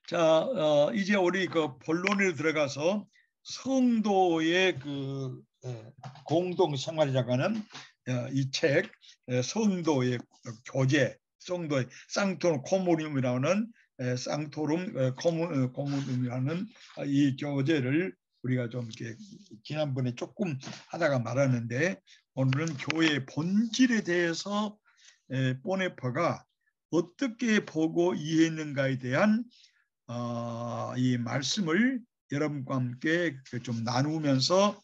자, 이제 우리 그 본론에 들어가서 성도의 그 공동 생활이라고 하는 이 책, 성도의 교제, 성도의 상토rum 코모니움이라고 하는 상토rum 코모니움이라는 이 교제를 우리가 좀 이렇게 지난번에 조금 하다가 말았는데, 오늘은 교회의 본질에 대해서 보네퍼가 어떻게 보고 이해했는가에 대한 이 말씀을 여러분과 함께 좀 나누면서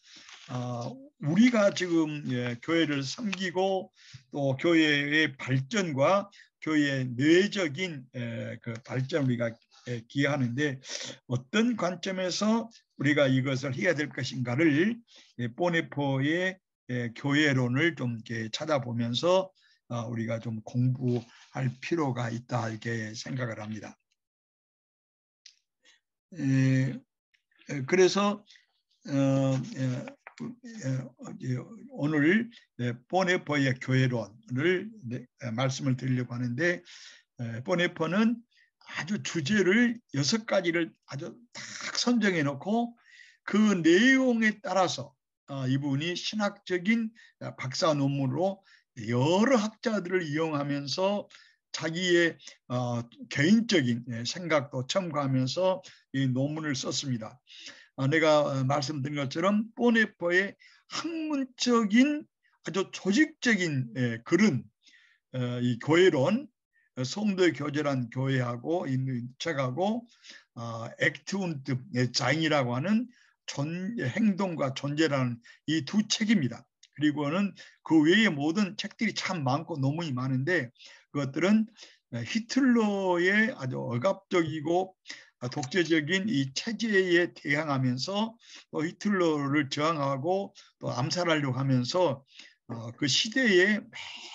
우리가 지금 교회를 섬기고 또 교회의 발전과 교회의 내적인 그 발전 우리가 기하는데 어떤 관점에서 우리가 이것을 해야 될 것인가를 보네포의 교회론을 좀 이렇게 찾아보면서 우리가 좀 공부할 필요가 있다 이렇게 생각을 합니다. 그래서 오늘 보네퍼의 교회론을 말씀을 드리려고 하는데, 보네퍼는 아주 주제를 6가지를 아주 딱 선정해 놓고 그 내용에 따라서 이분이 신학적인 박사 논문으로 여러 학자들을 이용하면서 자기의 개인적인 생각도 첨가하면서 이 논문을 썼습니다. 내가 말씀드린 것처럼 보네퍼의 학문적인 아주 조직적인 글은 이 교회론, 성도의 교제란 교회하고 있는 책하고 액트운트 자인이라고 하는 행동과 존재라는 이 두 책입니다. 그리고는 그 외에 모든 책들이 참 많고 논문이 많은데 그것들은 히틀러의 아주 억압적이고 독재적인 이 체제에 대항하면서 또 히틀러를 저항하고 또 암살하려고 하면서 그 시대에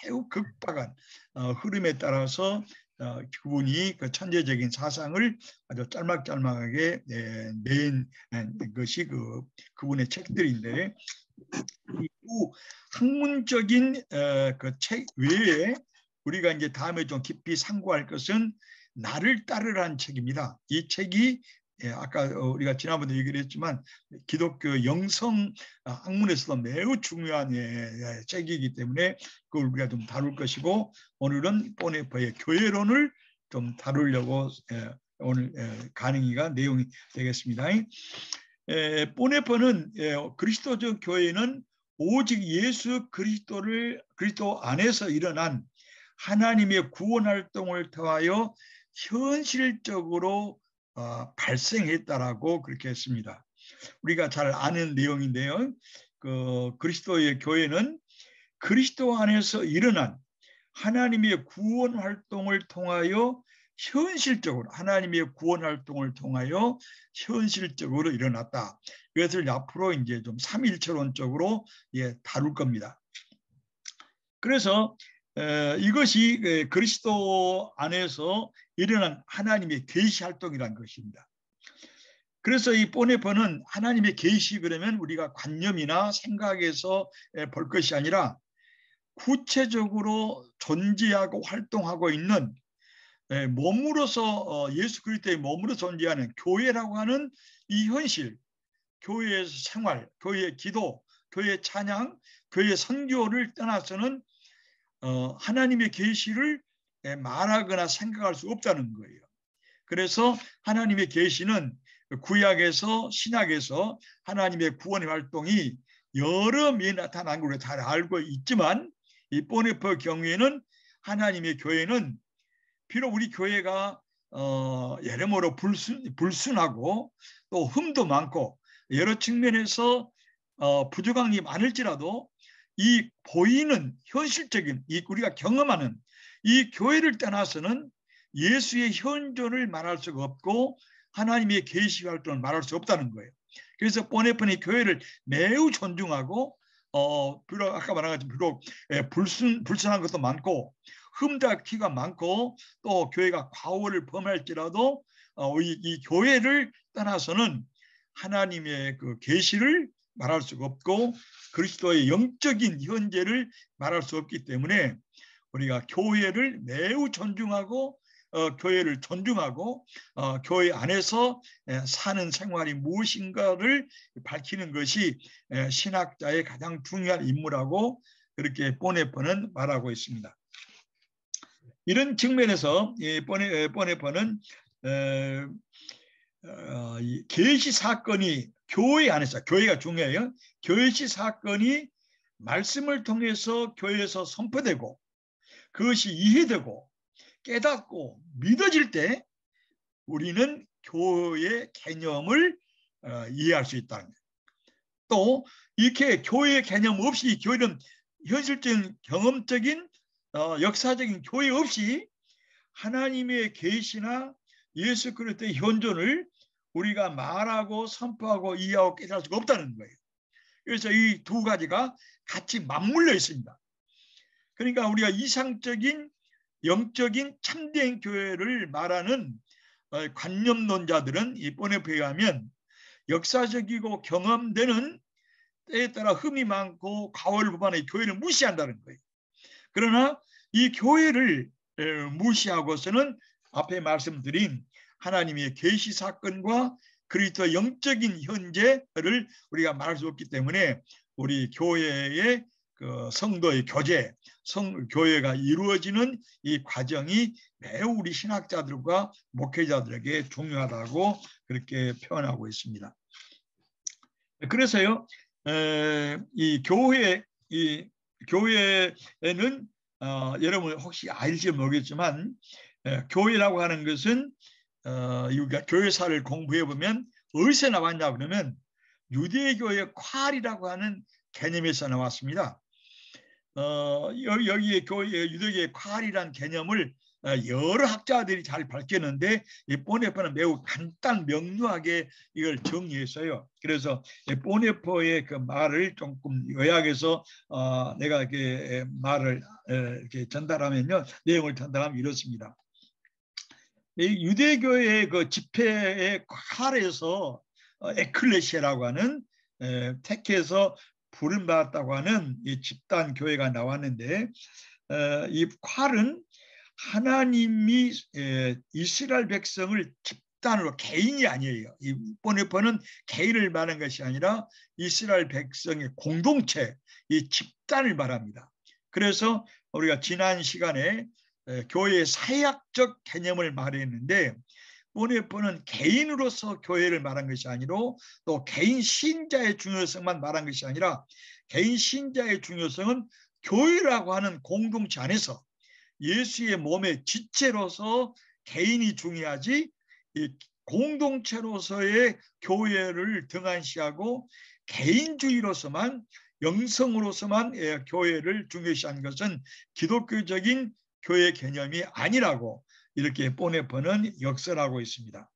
매우 급박한 흐름에 따라서 그분이 그 천재적인 사상을 아주 짤막짤막하게 낸 것이 그분의 책들인데, 이 학문적인 그 책 외에 우리가 이제 다음에 좀 깊이 상고할 것은 나를 따르라는 책입니다. 이 책이 아까 우리가 지난번에 얘기를 했지만 기독교 영성 학문에서도 매우 중요한 책이기 때문에 그걸 우리가 좀 다룰 것이고, 오늘은 보네퍼의 교회론을 좀 다루려고 오늘 강의가 내용이 되겠습니다. 보네퍼는 그리스도적 교회는 오직 예수 그리스도 안에서 일어난 하나님의 구원 활동을 통하여 현실적으로 발생했다라고 그렇게 했습니다. 우리가 잘 아는 내용인데요. 그리스도의 교회는 그리스도 안에서 일어난 하나님의 구원 활동을 통하여 현실적으로 하나님의 구원 활동을 통하여 현실적으로 일어났다. 이것을 앞으로 이제 좀 삼일체론적으로 다룰 겁니다. 그래서 이것이 그리스도 안에서 일어난 하나님의 계시 활동이라는 것입니다. 그래서 이 보네퍼는 하나님의 계시 그러면 우리가 관념이나 생각에서 볼 것이 아니라 구체적으로 존재하고 활동하고 있는 몸으로서 예수 그리스도의 몸으로 존재하는 교회라고 하는 이 현실, 교회의 생활, 교회의 기도, 교회의 찬양, 교회의 선교를 떠나서는 하나님의 계시를 말하거나 생각할 수 없다는 거예요. 그래서 하나님의 계시는 구약에서 신약에서 하나님의 구원의 활동이 여러 면에 나타난 걸 잘 알고 있지만, 이 보네퍼 경우에는 하나님의 교회는 비록 우리 교회가 여러모로 불순하고 또 흠도 많고 여러 측면에서 부족한 게 많을지라도 이 보이는 현실적인 우리가 경험하는 이 교회를 떠나서는 예수의 현존을 말할 수가 없고 하나님의 계시 활동을 말할 수 없다는 거예요. 그래서 보네퍼는 교회를 매우 존중하고 비록 아까 말한 것처럼 비록 불순한 것도 많고 흠잡기가 많고 또 교회가 과오를 범할지라도 이 교회를 떠나서는 하나님의 그 계시를 말할 수가 없고 그리스도의 영적인 현재를 말할 수 없기 때문에 우리가 교회를 매우 존중하고 교회를 존중하고 교회 안에서 사는 생활이 무엇인가를 밝히는 것이 신학자의 가장 중요한 임무라고 그렇게 보네퍼는 말하고 있습니다. 이런 측면에서 보네퍼는 계시 사건이 교회 안에서, 교회가 중요해요. 계시 사건이 말씀을 통해서 교회에서 선포되고 그것이 이해되고 깨닫고 믿어질 때 우리는 교회의 개념을 이해할 수 있다는 거예요. 또 이렇게 교회의 개념 없이, 교회는 현실적인 경험적인 역사적인 교회 없이 하나님의 계시나 예수 그리스도의 현존을 우리가 말하고 선포하고 이해하고 깨달을 수가 없다는 거예요. 그래서 이 두 가지가 같이 맞물려 있습니다. 그러니까 우리가 이상적인 영적인 참된 교회를 말하는 관념론자들은 이 보네퍼에 의하면 역사적이고 경험되는 때에 따라 흠이 많고 가오를 범하는 교회를 무시한다는 거예요. 그러나 이 교회를 무시하고서는 앞에 말씀드린 하나님의 계시 사건과 그리스도의 영적인 현재를 우리가 말할 수 없기 때문에 우리 교회의 그 성도의 교제, 교회가 이루어지는 이 과정이 매우 우리 신학자들과 목회자들에게 중요하다고 그렇게 표현하고 있습니다. 그래서요, 이 교회에는 여러분 혹시 알지 모르겠지만 교회라고 하는 것은 교회사를 공부해 보면 어디서 나왔냐 그러면 유대교의 콸이라고 하는 개념에서 나왔습니다. 여기에 유대교의 콸이라는 개념을 여러 학자들이 잘 밝혔는데 이 보네퍼는 매우 간단 명료하게 이걸 정리했어요. 그래서 보네퍼의 그 말을 조금 요약해서 내가 이렇게 말을 이렇게 전달하면요, 내용을 전달하면 이렇습니다. 이 유대교의 그 집회의 콸에서 에클레시아라고 하는 택해서 부름받았다고 하는 이 집단 교회가 나왔는데 이 콸은 하나님이 이스라엘 백성을 집단으로, 개인이 아니에요. 이 보네퍼는 개인을 말하는 것이 아니라 이스라엘 백성의 공동체, 이 집단을 말합니다. 그래서 우리가 지난 시간에 교회의 사역적 개념을 말했는데 보네퍼는 개인으로서 교회를 말한 것이 아니라 또 개인 신자의 중요성만 말한 것이 아니라 개인 신자의 중요성은 교회라고 하는 공동체 안에서 예수의 몸의 지체로서 개인이 중요하지 공동체로서의 교회를 등한시하고 개인주의로서만, 영성으로서만 교회를 중요시한 것은 기독교적인 교회 개념이 아니라고 이렇게 보네퍼는 역설하고 있습니다.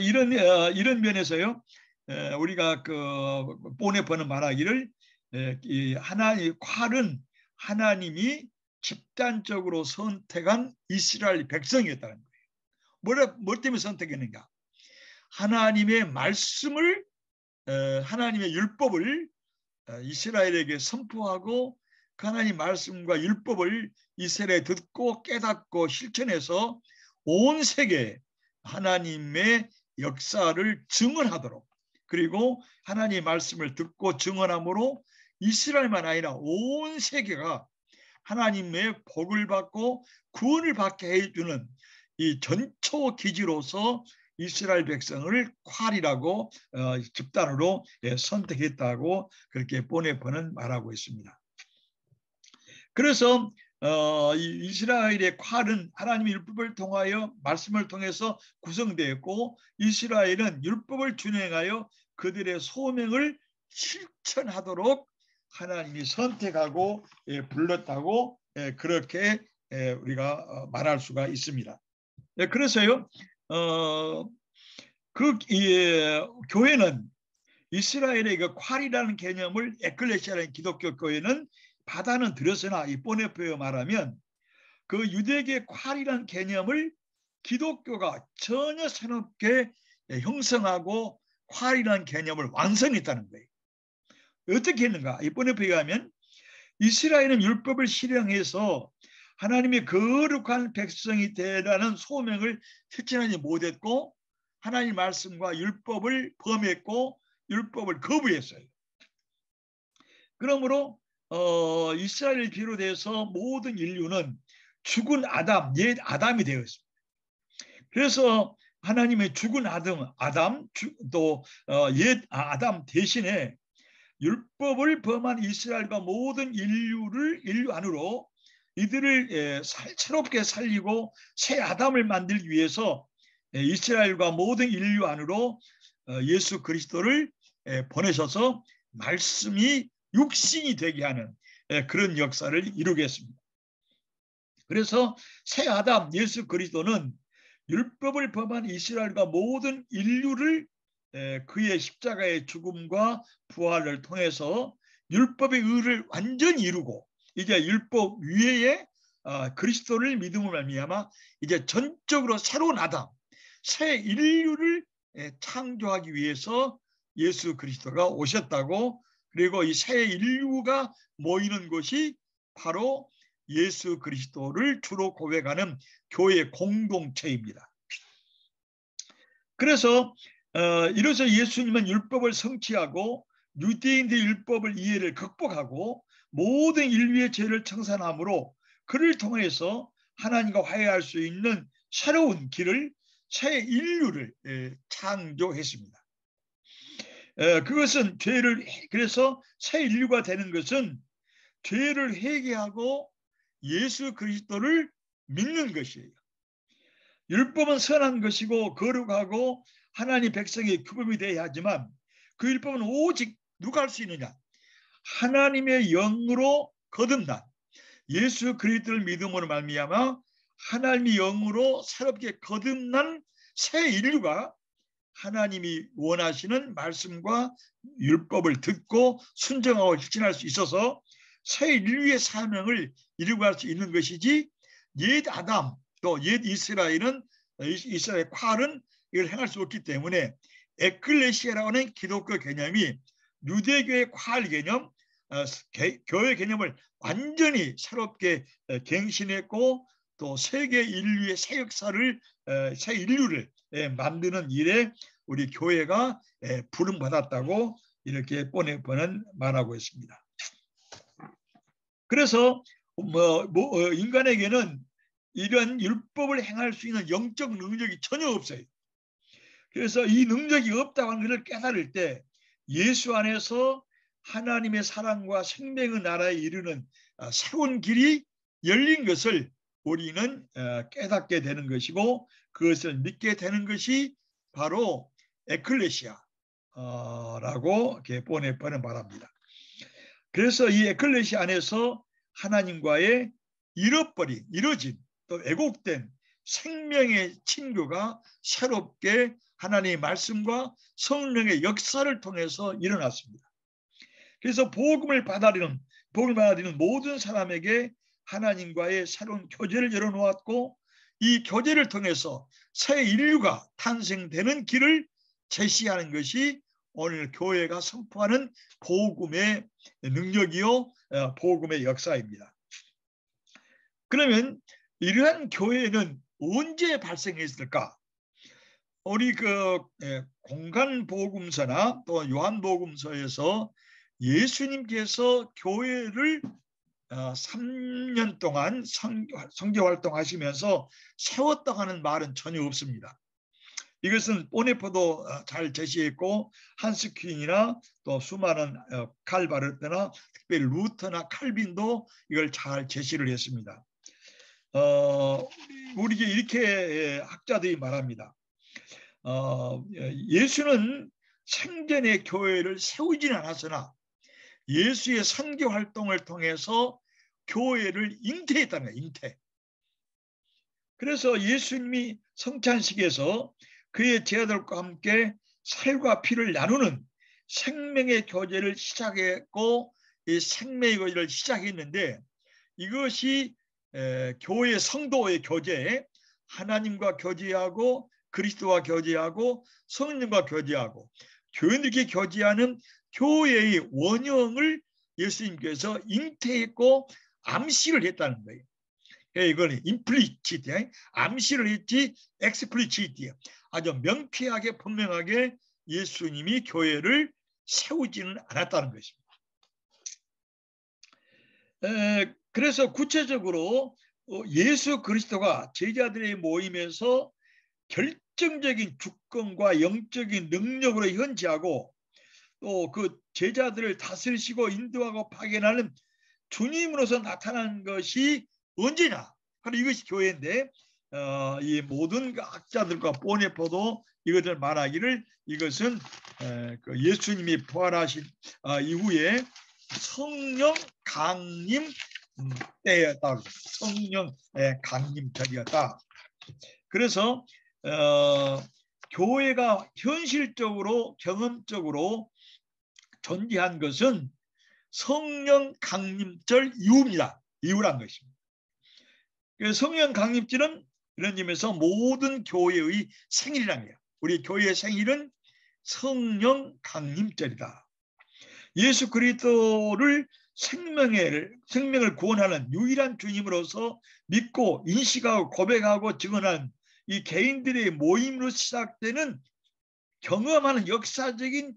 이런 면에서요, 우리가 그 보네퍼는 말하기를 콸은 하나님이 집단적으로 선택한 이스라엘 백성이었다는 거예요. 뭐 때문에 선택했는가? 하나님의 말씀을, 하나님의 율법을 이스라엘에게 선포하고 그 하나님 말씀과 율법을 이스라엘에 듣고 깨닫고 실천해서 온 세계에 하나님의 역사를 증언하도록, 그리고 하나님의 말씀을 듣고 증언함으로 이스라엘만 아니라 온 세계가 하나님의 복을 받고 구원을 받게 해주는 이 전초 기지로서 이스라엘 백성을 콸이라고 집단으로 선택했다고 그렇게 보네퍼는 말하고 있습니다. 그래서 이스라엘의 콸은 하나님의 율법을 통하여 말씀을 통해서 구성되었고 이스라엘은 율법을 준행하여 그들의 소명을 실천하도록 하나님이 선택하고 불렀다고 그렇게 우리가 말할 수가 있습니다. 그래서요, 교회는 이스라엘의 그 콸이라는 개념을 에클레시아라는 기독교 교회는 받아는 들였으나 이 보네퍼에 말하면 그 유대교의 콸이라는 개념을 기독교가 전혀 새롭게 형성하고 콸이라는 개념을 완성했다는 거예요. 어떻게 했는가? 이 보네퍼에 의하면 이스라엘은 율법을 실행해서 하나님의 거룩한 백성이 되라는 소명을 실천하지 못했고 하나님 말씀과 율법을 범했고 율법을 거부했어요. 그러므로 이스라엘을 비롯해서 모든 인류는 죽은 아담, 옛 아담이 되었습니다. 그래서 하나님의 죽은 아담 또 옛 아담 대신에 율법을 범한 이스라엘과 모든 인류 안으로 이들을 새롭게 살리고 새 아담을 만들기 위해서 이스라엘과 모든 인류 안으로 예수 그리스도를 보내셔서 말씀이 육신이 되게 하는 그런 역사를 이루겠습니다. 그래서 새 아담 예수 그리스도는 율법을 범한 이스라엘과 모든 인류를 그의 십자가의 죽음과 부활을 통해서 율법의 의를 완전히 이루고 이제 율법 위에 그리스도를 믿음으로 말미암아 이제 전적으로 새로운 아담, 새 인류를 창조하기 위해서 예수 그리스도가 오셨다고, 그리고 이 새 인류가 모이는 곳이 바로 예수 그리스도를 주로 고백하는 교회 공동체입니다. 그래서 이로써 예수님은 율법을 성취하고 유대인들의 율법을 이해를 극복하고 모든 인류의 죄를 청산함으로 그를 통해서 하나님과 화해할 수 있는 새로운 길을, 새 인류를 창조했습니다. 그것은 그래서 새 인류가 되는 것은 죄를 회개하고 예수 그리스도를 믿는 것이에요. 율법은 선한 것이고 거룩하고 하나님 백성의 규범이 되어야 하지만 그 율법은 오직 누가 할 수 있느냐? 하나님의 영으로 거듭난 예수 그리스도를 믿음으로 말미암아 하나님의 영으로 새롭게 거듭난 새 인류가 하나님이 원하시는 말씀과 율법을 듣고 순종하고 실천할 수 있어서 새 인류의 사명을 이루고 갈 수 있는 것이지, 옛 아담 또 옛 이스라엘의 콸은 이걸 행할 수 없기 때문에 에클레시아라고 하는 기독교 개념이 유대교의 콸 개념, 교회 개념을 완전히 새롭게 갱신했고 또 세계 인류의 새 역사를, 새 인류를 만드는 일에 우리 교회가 부름받았다고 이렇게 뻔뻔은 말하고 있습니다. 그래서 인간에게는 이런 율법을 행할 수 있는 영적 능력이 전혀 없어요. 그래서 이 능력이 없다고 하는 것을 깨달을 때 예수 안에서 하나님의 사랑과 생명의 나라에 이르는 새로운 길이 열린 것을 우리는 깨닫게 되는 것이고, 그것을 믿게 되는 것이 바로 에클레시아라고 이렇게 뻔뻔히 말합니다. 그래서 이 에클레시아 안에서 하나님과의 이뤄진 또 왜곡된 생명의 친교가 새롭게 하나님의 말씀과 성령의 역사를 통해서 일어났습니다. 그래서 복음을 받아들이는 모든 사람에게 하나님과의 새로운 교제를 열어놓았고, 이 교제를 통해서 새 인류가 탄생되는 길을 제시하는 것이 오늘 교회가 선포하는 복음의 능력이요, 복음의 역사입니다. 그러면 이러한 교회는 언제 발생했을까? 우리 공간복음서나 또 요한복음서에서 예수님께서 교회를 3년 동안 선교활동하시면서 세웠다고 하는 말은 전혀 없습니다. 이것은 보네포도 잘 제시했고 한스 퀸이나 또 수많은 칼바르트나 특별히 루터나 칼빈도 이걸 잘 제시를 했습니다. 우리에게 이렇게 학자들이 말합니다. 예수는 생전에 교회를 세우지는 않았으나 예수의 선교 활동을 통해서 교회를 잉태했다는 거예요. 잉태. 그래서 예수님이 성찬식에서 그의 제자들과 함께 살과 피를 나누는 생명의 교제를 시작했고, 이 생명의 교제를 시작했는데 이것이 교회 성도의 교제, 하나님과 교제하고 그리스도와 교제하고 성령과 교제하고 교인들께 교제하는 교회의 원형을 예수님께서 잉태했고 암시를 했다는 거예요. 이거는 임플리치트, 암시를 했지 엑스플리치트, 아주 명쾌하게 분명하게 예수님이 교회를 세우지는 않았다는 것입니다. 그래서 구체적으로 예수 그리스도가 제자들의 모임에서 결정적인 주권과 영적인 능력으로 현지하고 또 그 제자들을 다스리시고 인도하고 파견하는 주님으로서 나타난 것이 언제냐? 바로 이것이 교회인데 이 모든 학자들과 보네포도 이것을 말하기를 이것은 그 예수님이 부활하신 이후에 성령 강림 때였다. 성령 강림절이었다. 그래서 교회가 현실적으로 경험적으로 존재한 것은 성령 강림절 이후입니다. 이후란 것입니다. 성령 강림절은 이런 점에서 모든 교회의 생일이라는 거예요. 우리 교회의 생일은 성령 강림절이다. 예수 그리스도를 생명을 구원하는 유일한 주님으로서 믿고 인식하고 고백하고 증언한 이 개인들의 모임으로 시작되는 경험하는 역사적인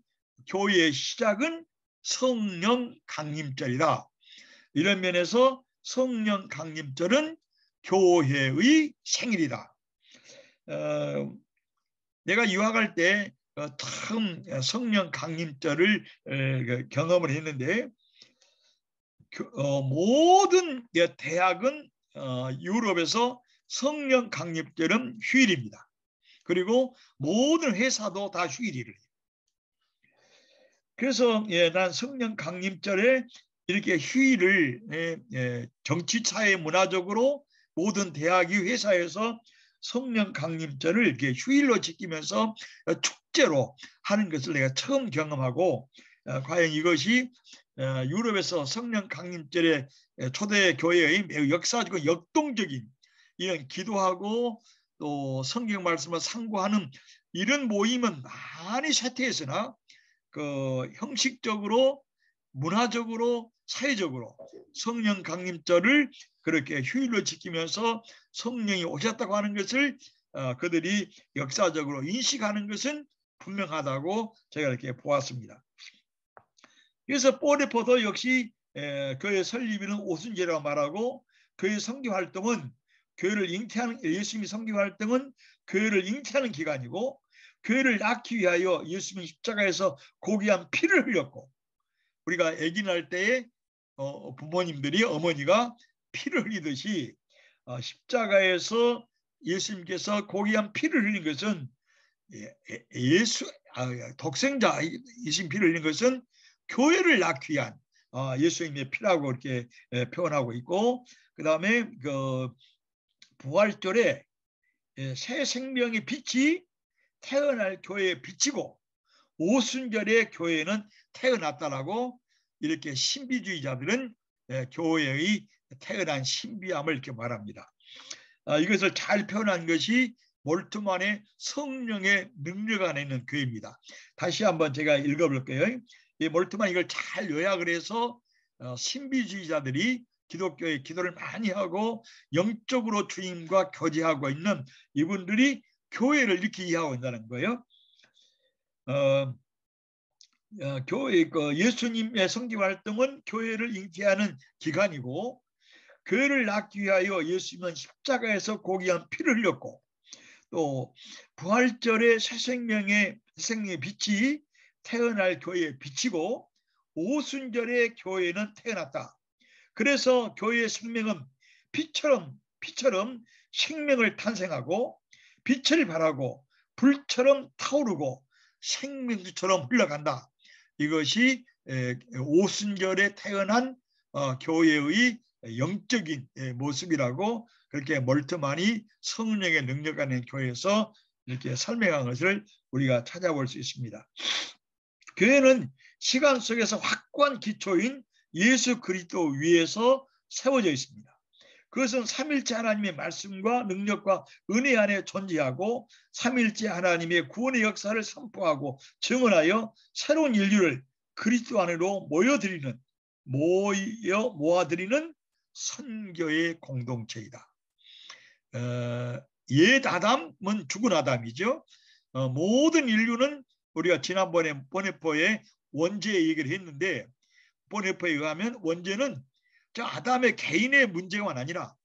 교회의 시작은 성령 강림절이다. 이런 면에서 성령 강림절은 교회의 생일이다. 내가 유학할 때 처음 성령 강림절을 경험을 했는데 모든 대학은 유럽에서 성령 강림절은 휴일입니다. 그리고 모든 회사도 다 휴일이래요. 그래서 난 성령 강림절에 이렇게 휴일을 정치, 사회, 문화적으로 모든 대학이 회사에서 성령 강림절을 이렇게 휴일로 지키면서 축제로 하는 것을 내가 처음 경험하고 과연 이것이 유럽에서 성령 강림절의 초대 교회의 매우 역사적이고 역동적인 이런 기도하고 또 성경 말씀을 상고하는 이런 모임은 많이 쇠퇴했으나 그 형식적으로 문화적으로 사회적으로 성령 강림절을 그렇게 휴일로 지키면서 성령이 오셨다고 하는 것을 그들이 역사적으로 인식하는 것은 분명하다고 제가 이렇게 보았습니다. 그래서 보네포도 역시 그의 설립인은 오순절이라고 말하고 그의 선교 활동은 교회를 잉태하는 예수님이 선교 활동은 교회를 잉태하는 기간이고 교회를 낳기 위하여 예수님이 십자가에서 고귀한 피를 흘렸고 우리가 아기 낳을 때에 부모님들이 어머니가 피를 흘리듯이 십자가에서 예수님께서 고귀한 피를 흘린 것은 독생자 예수님 피를 흘린 것은 교회를 낳기 위한 예수님의 피라고 이렇게 표현하고 있고 그 다음에 그 부활절에 새 생명의 빛이 태어날 교회에 비치고 오순절에 교회는 태어났다라고 이렇게 신비주의자들은 교회의 태어난 신비함을 이렇게 말합니다. 이것을 잘 표현한 것이 몰트만의 성령의 능력 안에 있는 교회입니다. 다시 한번 제가 읽어볼게요. 이 몰트만 이걸 잘 요약을 해서 신비주의자들이 기독교의 기도를 많이 하고 영적으로 주님과 교제하고 있는 이분들이 교회를 이렇게 이해하고 있다는 거예요. 교회 예수님의 선교 활동은 교회를 잉태하는 기간이고 교회를 낳기 위하여 예수님은 십자가에서 고귀한 피를 흘렸고 또 부활절에 새 생명의 빛이 태어날 교회에 비치고 오순절에 교회는 태어났다. 그래서 교회의 생명은 피처럼 생명을 탄생하고 빛을 발하고 불처럼 타오르고 생명수처럼 흘러간다. 이것이 오순절에 태어난 교회의 영적인 모습이라고 그렇게 몰트만이 성령의 능력 안에 교회에서 이렇게 설명한 것을 우리가 찾아볼 수 있습니다. 교회는 시간 속에서 확고한 기초인 예수 그리스도 위에서 세워져 있습니다. 그것은 삼일째 하나님의 말씀과 능력과 은혜 안에 존재하고 삼일째 하나님의 구원의 역사를 선포하고 증언하여 새로운 인류를 그리스도 안으로 모아드리는 선교의 공동체이다. 옛 아담은 죽은 아담이죠. 모든 인류는 우리가 지난번에 보네포의 원죄 얘기를 했는데, 보네포에 의하면 원죄는 저 아담의 개인의 문제만 아니라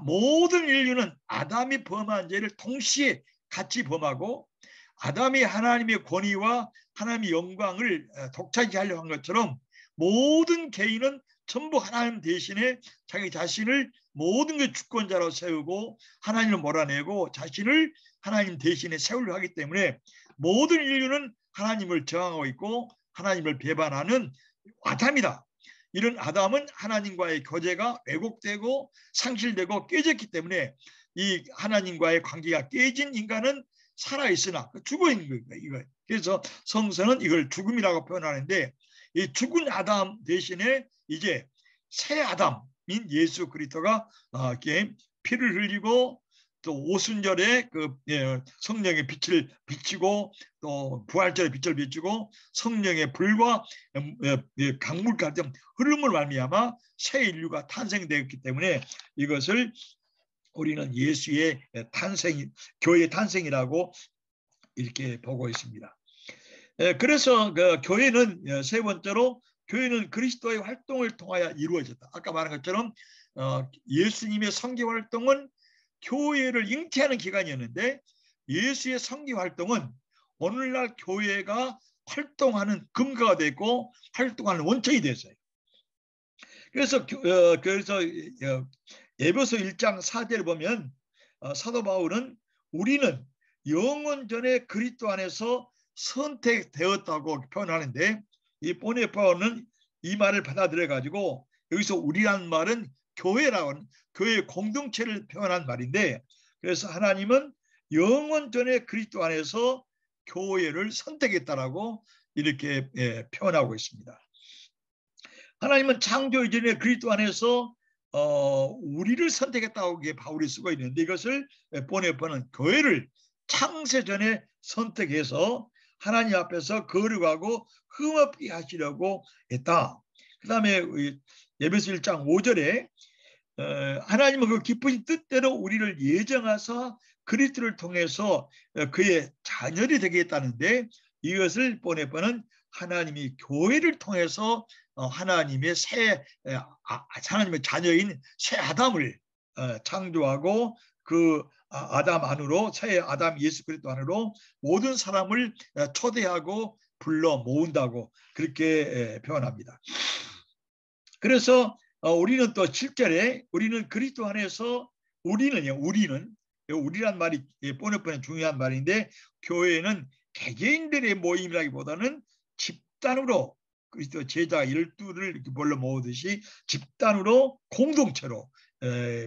모든 인류는 아담이 범한 죄를 동시에 같이 범하고, 아담이 하나님의 권위와 하나님의 영광을 독차지하려고 한 것처럼 모든 개인은 전부 하나님 대신에 자기 자신을 모든 게 주권자로 세우고 하나님을 몰아내고 자신을 하나님 대신에 세우려 하기 때문에 모든 인류는 하나님을 저항하고 있고 하나님을 배반하는 아담이다. 이런 아담은 하나님과의 교제가 왜곡되고 상실되고 깨졌기 때문에 이 하나님과의 관계가 깨진 인간은 살아있으나 죽어 있는 거예요. 그래서 성서는 이걸 죽음이라고 표현하는데, 이 죽은 아담 대신에 이제 새 아담인 예수 그리스도가 피를 흘리고 또 오순절에 그 성령의 빛을 비치고 또 부활절에 빛을 비추고 성령의 불과 강물 같은 흐름을 말미암아 새 인류가 탄생되었기 때문에 이것을 우리는 예수의 탄생, 교회의 탄생이라고 이렇게 보고 있습니다. 그래서 그 교회는 세 번째로 교회는 그리스도의 활동을 통하여 이루어졌다. 아까 말한 것처럼 예수님의 선교 활동은 교회를 잉태하는 기간이었는데, 예수의 선교 활동은 오늘날 교회가 활동하는 근거가 되고 활동하는 원천이 됐어요. 그래서 에베소 1장 4절을 보면 사도 바울은 우리는 영원 전에 그리스도 안에서 선택되었다고 표현하는데, 이 보네파어는 이 말을 받아들여 가지고 여기서 우리란 말은 교회라는 교회 공동체를 표현한 말인데, 그래서 하나님은 영원 전에 그리스도 안에서 교회를 선택했다라고 이렇게 표현하고 있습니다. 하나님은 창조 이전에 그리스도 안에서 우리를 선택했다고 바울이 쓰고 있는데, 이것을 보네파어는 교회를 창세 전에 선택해서 하나님 앞에서 거룩하고 흠없게 하시려고 했다. 그 다음에 에베소 1장 5절에 하나님은 그 기쁘신 뜻대로 우리를 예정하사 그리스도를 통해서 그의 자녀이 되게 했다는데, 이것을 보네파어는 하나님이 교회를 통해서 하나님의 하나님의 자녀인 새 아담을 창조하고 그 아담 안으로, 새 아담 예수 그리스도 안으로 모든 사람을 초대하고 불러 모은다고 그렇게 표현합니다. 그래서 우리는 또 7절에 우리는 그리스도 안에서 우리란 말이 보네파어는 중요한 말인데, 교회는 개개인들의 모임이라기보다는 집단으로 그리스도 제자 12를 불러 모으듯이 집단으로 공동체로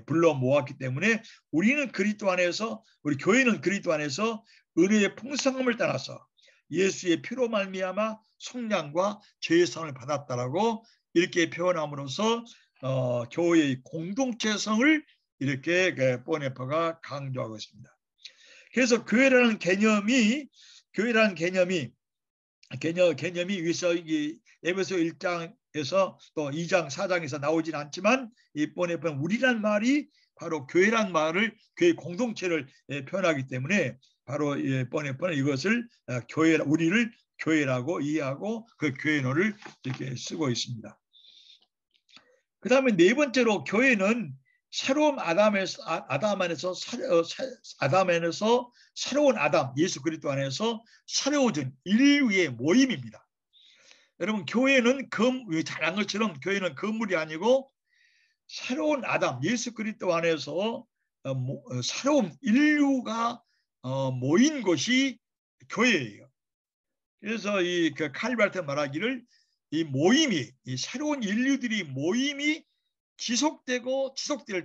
불러 모았기 때문에 우리는 그리스도 안에서, 우리 교회는 그리스도 안에서 은혜의 풍성함을 따라서 예수의 피로 말미암아 속량과 죄사함을 받았다라고 이렇게 표현함으로써 교회의 공동체성을 이렇게 보네파어가 강조하고 있습니다. 그래서 교회라는 개념이 위에서 에베소 1장에서 또 2장 4장에서 나오진 않지만, 이 보네파어는 우리란 말이 바로 교회란 말을, 교회 공동체를 표현하기 때문에 바로 보네파어는 이것을 우리를 교회라고 이해하고 그 교회론을 이렇게 쓰고 있습니다. 그 다음에 네 번째로 교회는 새로운 아담 안에서 새로운 아담 예수 그리스도 안에서 새로워진 인류의 모임입니다. 여러분, 교회는 잘한 것처럼 교회는 건물이 아니고 새로운 아담 예수 그리스도 안에서 새로운 인류가 모인 곳이 교회예요. 그래서 이 칼발트 말하기를 이 새로운 인류들이 모임이 지속될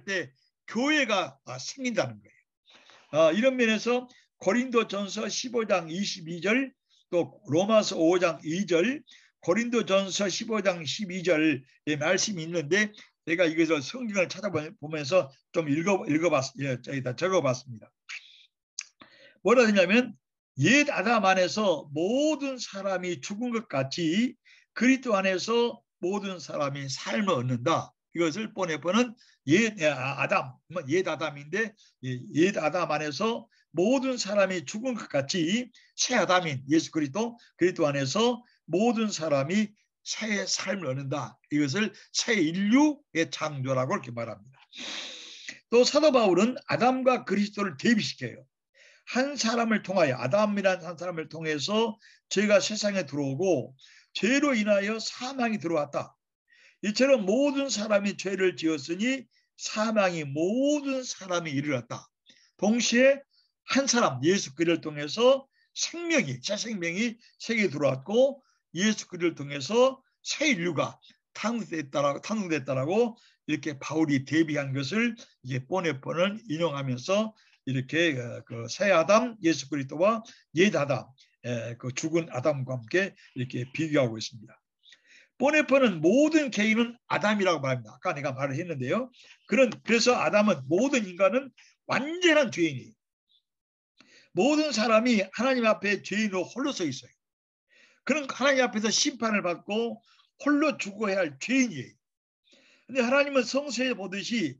때 교회가 생긴다는 거예요. 이런 면에서 고린도전서 15장 22절, 또 로마서 5장 2절, 고린도전서 15장 12절의 말씀이 있는데, 제가 이것을 성경을 찾아보면서 좀 저기다 적어봤습니다. 뭐라 하냐면, 옛 아담 안에서 모든 사람이 죽은 것 같이 그리스도 안에서 모든 사람이 삶을 얻는다. 이것을 보내보는 옛 아담인데 옛 아담 안에서 모든 사람이 죽은 것 같이 새 아담인 예수 그리스도 안에서 모든 사람이 새 삶을 얻는다. 이것을 새 인류의 창조라고 이렇게 말합니다. 또 사도 바울은 아담과 그리스도를 대비시켜요. 한 사람을 통하여 아담이라는 한 사람을 통해서 죄가 세상에 들어오고 죄로 인하여 사망이 들어왔다. 이처럼 모든 사람이 죄를 지었으니 사망이 모든 사람이 이르렀다. 동시에 한 사람 예수 그리스도를 통해서 새 생명이 세계에 들어왔고 예수 그리스도를 통해서 새 인류가 탄생됐다라고 이렇게 바울이 대비한 것을 이제 보네포는 인용하면서 이렇게 그 새 아담 예수 그리스도와 옛 아담 그 죽은 아담과 함께 이렇게 비교하고 있습니다. 보네포는 모든 개인은 아담이라고 말합니다. 아까 내가 말을 했는데요. 그래서 아담은 모든 인간은 완전한 죄인이에요. 모든 사람이 하나님 앞에 죄인으로 홀로 서 있어요. 그런 하나님 앞에서 심판을 받고 홀로 죽어야 할 죄인이에요. 그런데 하나님은 성서에 보듯이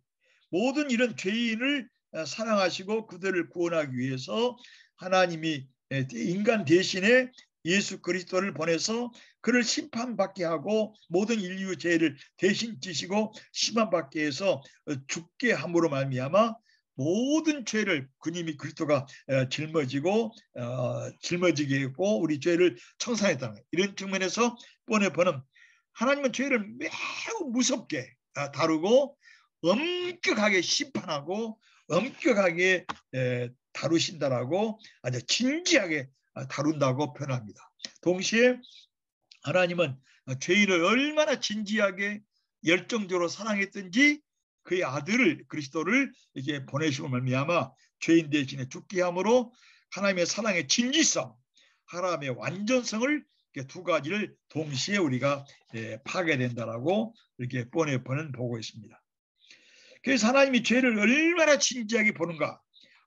모든 이런 죄인을 사랑하시고 그들을 구원하기 위해서 하나님이 인간 대신에 예수 그리스도를 보내서 그를 심판받게 하고 모든 인류 죄를 대신 지시고 심판받게 해서 죽게 함으로 말미암아 모든 죄를 그님이 그리스도가 짊어지게 했고 우리 죄를 청산했다는 거예요. 이런 측면에서 보네포는 하나님은 죄를 매우 무섭게 다루고 엄격하게 심판하고 엄격하게 다루신다라고 아주 진지하게 다룬다고 표현합니다. 동시에 하나님은 죄인을 얼마나 진지하게 열정적으로 사랑했든지 그의 아들을 그리스도를 이제 보내시고 말미암아 죄인 대신에 죽게 함으로 하나님의 사랑의 진지성, 하나님의 완전성을 두 가지를 동시에 우리가 파괴된다라고 이렇게 보네포는 보고 있습니다. 그래서 하나님이 죄를 얼마나 진지하게 보는가,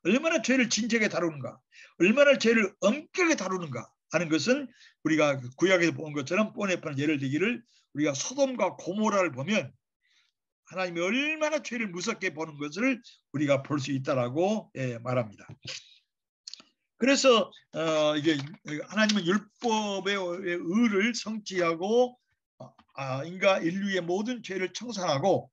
얼마나 죄를 진지하게 다루는가, 얼마나 죄를 엄격하게 다루는가 하는 것은 우리가 구약에서 본 것처럼 보네포는 예를 들기를 우리가 소돔과 고모라를 보면 하나님이 얼마나 죄를 무섭게 보는 것을 우리가 볼 수 있다라고 말합니다. 그래서 이게 하나님은 율법의 의를 성취하고 인류의 모든 죄를 청산하고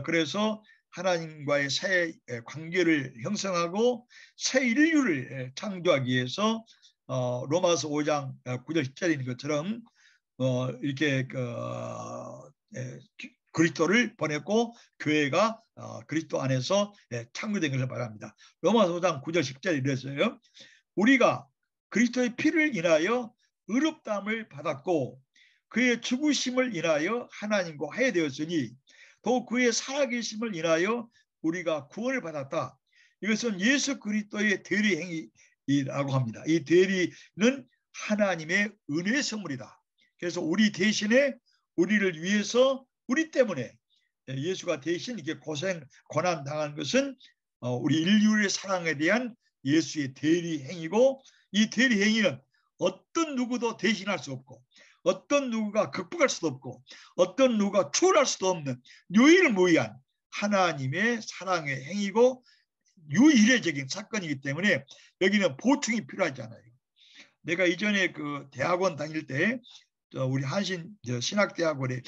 그래서 하나님과의 새 관계를 형성하고 새 인류를 창조하기 위해서 로마서 5장 9절 10절인 것처럼 이렇게 그리스도를 보냈고 교회가 그리스도 안에서 창조된 것을 말합니다. 로마서 5장 9절 10절 이랬어요. 우리가 그리스도의 피를 인하여 의롭다함을 받았고 그의 죽으심을 인하여 하나님과 화해되었으니 또 그의 살아계심을 인하여 우리가 구원을 받았다. 이것은 예수 그리스도의 대리행위라고 합니다. 이 대리는 하나님의 은혜의 선물이다. 그래서 우리 대신에 우리를 위해서 우리 때문에 예수가 대신 이렇게 고난 당한 것은 우리 인류의 사랑에 대한 예수의 대리행위고 이 대리행위는 어떤 누구도 대신할 수 없고 어떤 누구가 극복할 수도 없고 어떤 누구가 추월할 수도 없는 유일무이한 하나님의 사랑의 행위고 유일해적인 사건이기 때문에 여기는 보충이 필요하잖아요. 내가 이전에 그 대학원 다닐 때 우리 한신 신학대학원에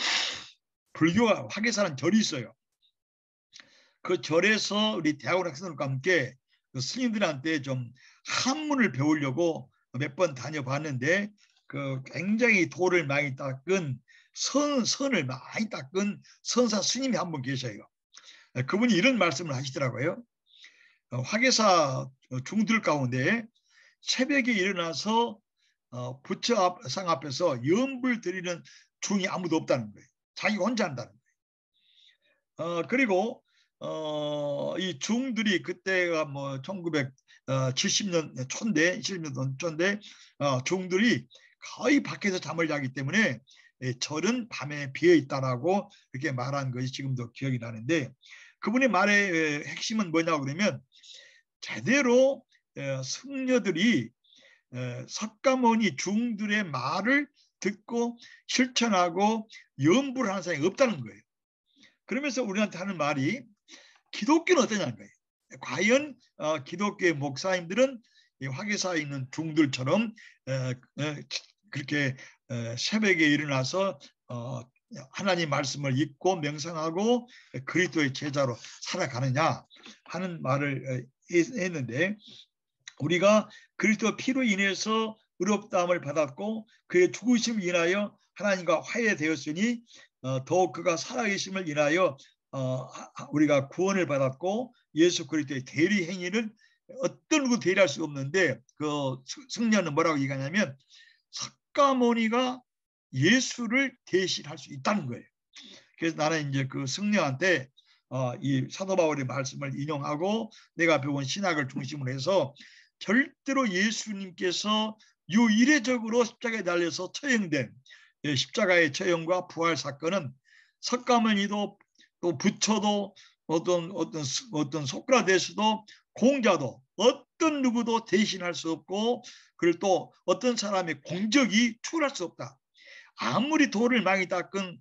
불교 화계사라는 절이 있어요. 그 절에서 우리 대학원 학생들과 함께 그 스님들한테 좀 한문을 배우려고 몇 번 다녀봤는데 그 굉장히 도를 많이 닦은 선을 많이 닦은 선사 스님이 한 분 계셔요. 그분이 이런 말씀을 하시더라고요. 화계사 중들 가운데 새벽에 일어나서 부처상 앞에서 염불 드리는 중이 아무도 없다는 거예요. 자기가 혼자 한다는 거예요. 그리고 이 중들이 그때가 뭐 1970년 초인데 70년 초인데 중들이 거의 밖에서 잠을 자기 때문에 절은 밤에 비어 있다라고 이렇게 말한 것이 지금도 기억이 나는데 그분의 말의 핵심은 뭐냐고 그러면 제대로 승려들이 석가모니 중들의 말을 듣고 실천하고 염불을 하는 사람이 없다는 거예요. 그러면서 우리한테 하는 말이 기독교는 어떠냐는 거예요. 과연 기독교의 목사님들은 화교사에 있는 중들처럼 그렇게 새벽에 일어나서 하나님 말씀을 읽고 명상하고 그리스도의 제자로 살아가느냐 하는 말을 했는데, 우리가 그리스도 피로 인해서 의롭다함을 받았고 그의 죽으심을 인하여 하나님과 화해되었으니 더욱 그가 살아계심을 인하여 우리가 구원을 받았고, 예수 그리스도의 대리 행위를 어떤 누구 대리할 수 없는데, 그 성령은 뭐라고 얘기하냐면 석가모니가 예수를 대신할 수 있다는 거예요. 그래서 나는 이제 그 성령한테 이 사도 바울의 말씀을 인용하고 내가 배운 신학을 중심으로 해서 절대로 예수님께서 유일회적으로 십자가에 달려서 처형된 십자가의 처형과 부활 사건은 석가모니도 또 부처도 어떤 소크라테스도 공자도 어떤 누구도 대신할 수 없고, 그리고 또 어떤 사람의 공적이 추월할 수 없다. 아무리 돌을 많이 닦은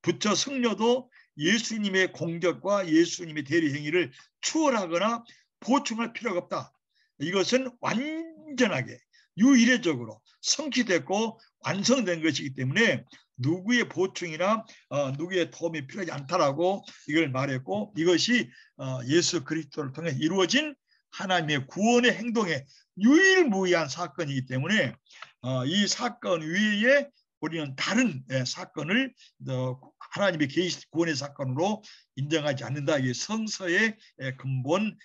부처 성녀도 예수님의 공적과 예수님의 대리 행위를 추월하거나 보충할 필요가 없다. 이것은 완전하게 유일회적으로 성취됐고 완성된 것이기 때문에 누구의 보충이나 누구의 도움이 필요하지 않다라고 이걸 말했고, 이것이 예수 그리스도를 통해 이루어진 하나님의 구원의 행동의 유일무이한 사건이기 때문에 이 사건 위에 우리는 다른 사건을 하나님의 계시 구원의 사건으로 인정하지 않는다. 이게 성서의 근본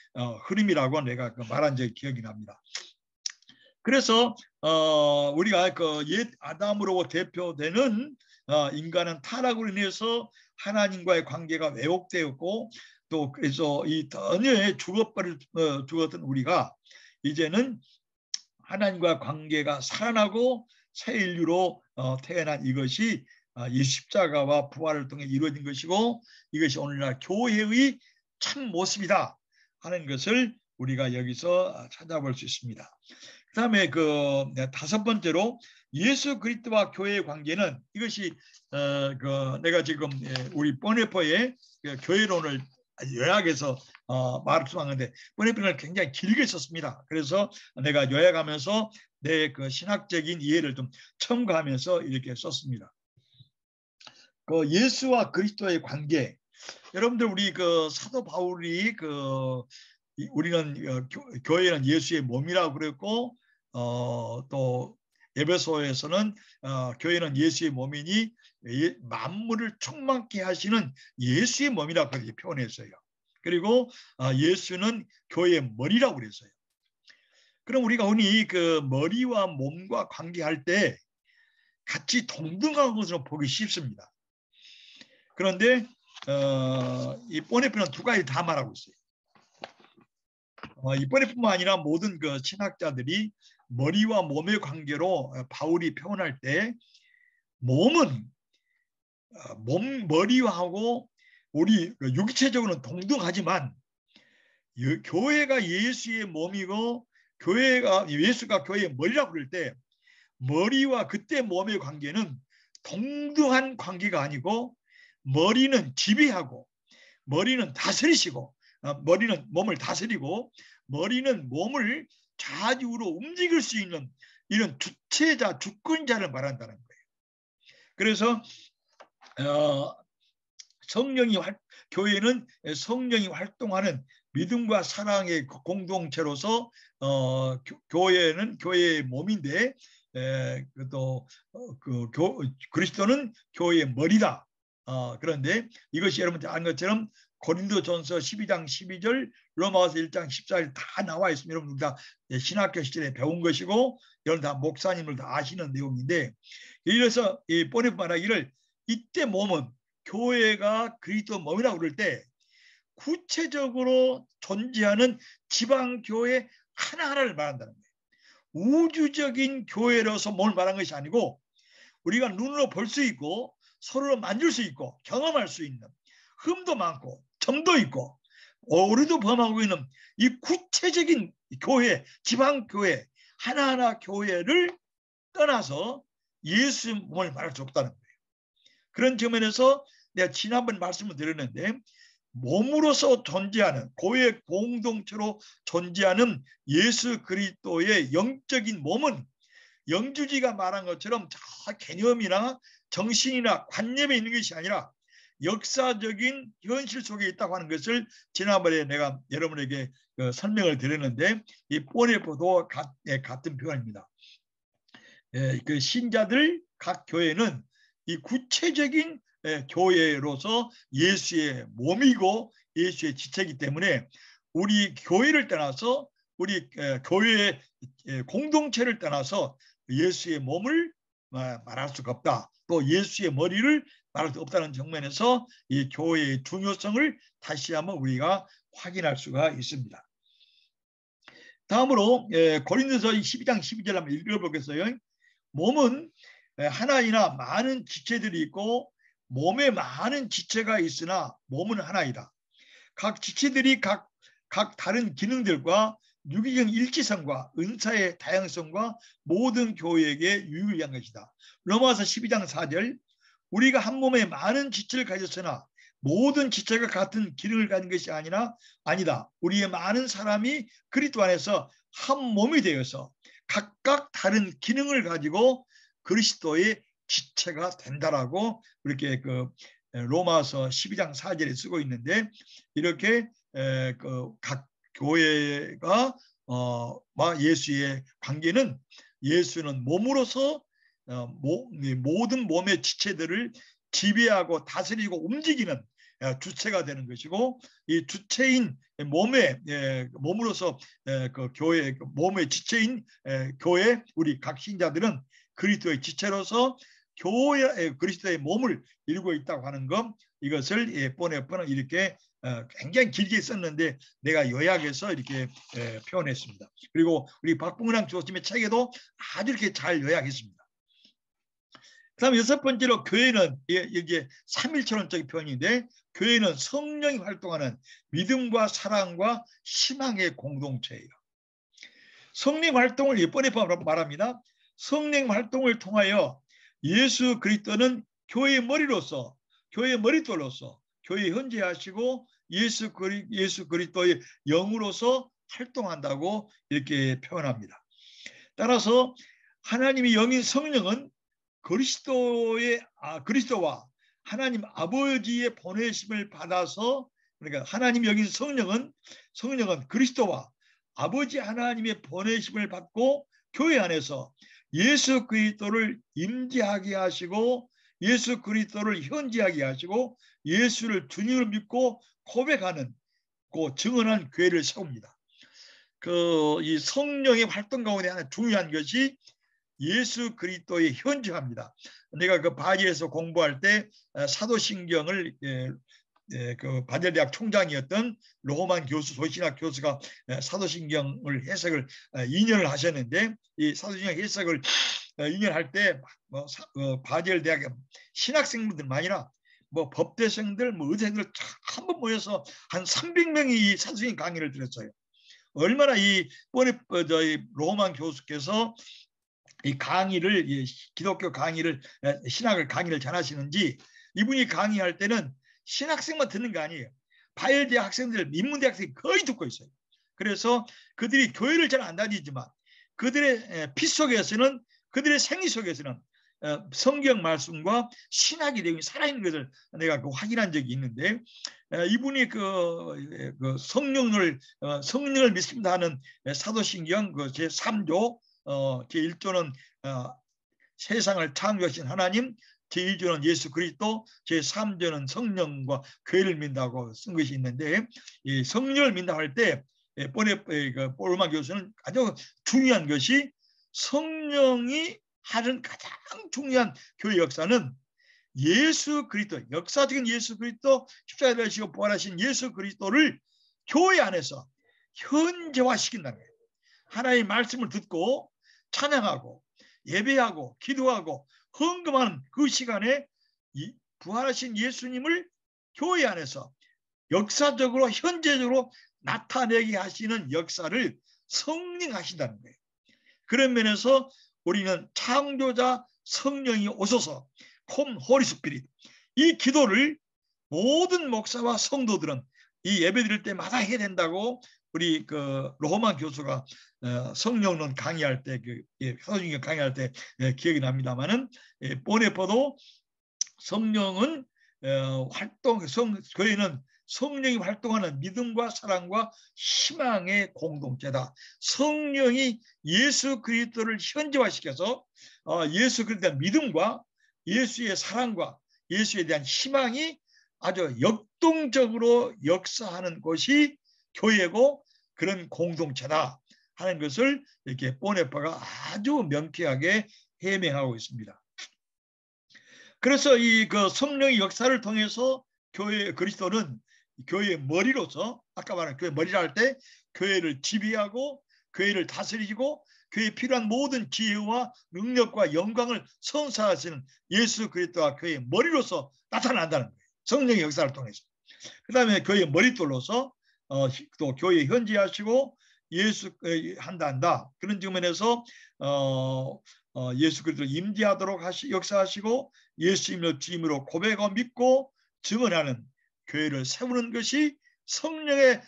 흐름이라고 내가 말한 적이 기억이 납니다. 그래서 우리가 그 옛 아담으로 대표되는 인간은 타락으로 인해서 하나님과의 관계가 왜곡되었고, 또 그래서 이 전혀 죽었던 우리가 이제는 하나님과 관계가 살아나고 새 인류로 태어난 이것이 예수 십자가와 부활을 통해 이루어진 것이고, 이것이 오늘날 교회의 참 모습이다 하는 것을 우리가 여기서 찾아볼 수 있습니다. 그 다음에 그 다섯 번째로 예수 그리스도와 교회의 관계는, 이것이 내가 지금 우리 보네퍼의 교회론을 요약해서 말씀하는데, 보네퍼는 굉장히 길게 썼습니다. 그래서 내가 요약하면서 내 그 신학적인 이해를 좀 첨가하면서 이렇게 썼습니다. 그 예수와 그리스도의 관계, 여러분들 우리 그 사도 바울이 우리는 교회는 예수의 몸이라고 그랬고, 또 에베소에서는 교회는 예수의 몸이니 만물을 충만케 하시는 예수의 몸이라고 그렇게 표현했어요. 그리고 예수는 교회의 머리라고 그랬어요. 그럼 우리가 흔히 그 머리와 몸과 관계할 때 같이 동등한 것으로 보기 쉽습니다. 그런데 이 보네페는 두 가지 다 말하고 있어요. 이 보네뿐만 아니라 모든 그 신학자들이 머리와 몸의 관계로 바울이 표현할 때, 몸은 머리하고 우리 육체적으로는 동등하지만 교회가 예수의 몸이고 예수가 교회의 머리라고 그럴 때, 머리와 그때 몸의 관계는 동등한 관계가 아니고, 머리는 지배하고 머리는 다스리시고, 머리는 몸을 다스리고 머리는 몸을 좌우로 움직일 수 있는 이런 주체자, 주권자를 말한다는 거예요. 그래서 교회는 성령이 활동하는 믿음과 사랑의 공동체로서 교회는 교회의 몸인데, 또 그리스도는 교회의 머리다. 그런데 이것이 여러분들 아는 것처럼 고린도전서 12장 12절, 로마서 1장 14절 다 나와 있습니다. 여러분들 다 신학교 시절에 배운 것이고, 여러분 다 목사님들 다 아시는 내용인데, 이래서 이 보네프 말하기를 이때 몸은 교회가 그리스도 몸이라고 그럴 때 구체적으로 존재하는 지방교회 하나하나를 말한다는 거예요. 우주적인 교회로서 몸을 말한 것이 아니고, 우리가 눈으로 볼 수 있고 서로 만질 수 있고 경험할 수 있는, 흠도 많고 점도 있고 오류도 범하고 있는 이 구체적인 교회, 지방교회 하나하나 교회를 떠나서 예수 몸을 말할 수 없다는 거예요. 그런 측면에서 내가 지난번 말씀을 드렸는데 몸으로서 존재하는 교회 공동체로 존재하는 예수 그리스도의 영적인 몸은 영주지가 말한 것처럼 저 개념이나 정신이나 관념에 있는 것이 아니라 역사적인 현실 속에 있다고 하는 것을 지난번에 내가 여러분에게 설명을 드렸는데 이 보네포도 같은 표현입니다. 그 신자들 각 교회는 이 구체적인 교회로서 예수의 몸이고 예수의 지체이기 때문에 우리 교회를 떠나서 우리 교회의 공동체를 떠나서 예수의 몸을 말할 수가 없다. 또 예수의 머리를 말할 수 없다는 측면에서 이 교회의 중요성을 다시 한번 우리가 확인할 수가 있습니다. 다음으로 고린도서 12장 12절 한번 읽어보겠어요. 몸은 하나이나 많은 지체들이 있고 몸에 많은 지체가 있으나 몸은 하나이다. 각 지체들이 각 다른 기능들과 유기적 일치성과 은사의 다양성과 모든 교회에게 유의한 것이다. 로마서 12장 4절 우리가 한 몸에 많은 지체를 가졌으나 모든 지체가 같은 기능을 가진 것이 아니다. 우리의 많은 사람이 그리스도 안에서 한 몸이 되어서 각각 다른 기능을 가지고 그리스도의 지체가 된다라고 이렇게 로마서 12장 4절에 쓰고 있는데 이렇게 각 교회가 예수의 관계는 예수는 몸으로서 모든 몸의 지체들을 지배하고 다스리고 움직이는 주체가 되는 것이고 이 주체인 몸으로서 그 교회 몸의 지체인 교회 우리 각 신자들은 그리스도의 지체로서 교회 그리스도의 몸을 이루고 있다고 하는 것 이것을 보네포는 이렇게 굉장히 길게 썼는데 내가 요약해서 이렇게 표현했습니다. 그리고 우리 박봉랑 교수님의 책에도 아주 이렇게 잘 요약했습니다. 그다음 여섯 번째로 교회는 이제 삼일천원적인 표현인데 교회는 성령이 활동하는 믿음과 사랑과 희망의 공동체예요. 성령 활동을 이번에 말합니다. 성령 활동을 통하여 예수 그리스도는 교회의 머리로서 교회의 머릿돌로서 교회에 현재하시고 예수 그리스도의 영으로서 활동한다고 이렇게 표현합니다. 따라서 하나님의 영인 성령은 그리스도와 하나님 아버지의 보내심을 받아서 그러니까 하나님 여긴 성령은 그리스도와 아버지 하나님의 보내심을 받고 교회 안에서 예수 그리스도를 임재하게 하시고 예수 그리스도를 현재하게 하시고 예수를 주님을 믿고 고백하는 증언한 교회를 세웁니다. 이 성령의 활동 가운데 하나 중요한 것이 예수 그리스도의 현재합니다. 내가 그 바젤에서 공부할 때 사도신경을 그 바젤대학 총장이었던 로만 교수, 도시락 교수가 사도신경을 해석을 2년을 하셨는데 이 사도신경 해석을 2년 할 때 바젤대학 신학생분들만이나 법대생들, 의대생들 한번 모여서 한 300명이 이 사도신경 강의를 들었어요. 얼마나 이 로만 교수께서 이 강의를 기독교 강의를 신학을 강의를 잘하시는지 이분이 강의할 때는 신학생만 듣는 거 아니에요. 바이올대 학생들, 인문대 학생이 거의 듣고 있어요. 그래서 그들이 교회를 잘 안 다니지만 그들의 피 속에서는 그들의 생리 속에서는 성경 말씀과 신학의 내용이 살아있는 것을 내가 확인한 적이 있는데 이분이 성령을 믿습니다 하는 사도신경 제3조 제1조는 세상을 창조하신 하나님, 제2조는 예수 그리스도, 제3조는 성령과 교회를 믿는다고 쓴 것이 있는데 이 성령을 믿는다고 할 때 볼만 교수는 아주 중요한 것이 성령이 하는 가장 중요한 교회 역사는 예수 그리스도, 역사적인 예수 그리스도, 십자가에 달리시고 부활하신 예수 그리스도를 교회 안에서 현재화시킨다는 거예요. 하나님의 말씀을 듣고 찬양하고 예배하고 기도하고 헌금하는 그 시간에 부활하신 예수님을 교회 안에서 역사적으로 현재적으로 나타내게 하시는 역사를 성령하신다는 거예요. 그런 면에서 우리는 창조자 성령이 오소서 홈 홀리 스피릿 이 기도를 모든 목사와 성도들은 이 예배 드릴 때마다 해야 된다고 우리 그 로만 교수가 성령론 강의할 때, 사도신경 강의할 때 기억이 납니다만은, 보네포도 성령은 교회는 성령이 활동하는 믿음과 사랑과 희망의 공동체다. 성령이 예수 그리스도를 현재화시켜서 예수 그리스도에 대한 믿음과 예수의 사랑과 예수에 대한 희망이 아주 역동적으로 역사하는 곳이 교회고 그런 공동체다 하는 것을 이렇게 보네파가 아주 명쾌하게 해명하고 있습니다. 그래서 이 그 성령의 역사를 통해서 교회 그리스도는 교회의 머리로서, 아까 말한 교회 머리라 할 때 교회를 지배하고 교회를 다스리고 교회에 필요한 모든 지혜와 능력과 영광을 선사하시는 예수 그리스도가 교회의 머리로서 나타난다는 거예요. 성령의 역사를 통해서. 그 다음에 교회의 머릿돌로서 또 교회에 현지하시고 예수 한다. 그런 측면에서 예수 그리스도를 임재하도록 역사하시고 예수님을 주임으로 고백하고 믿고 증언하는 교회를 세우는 것이 성령의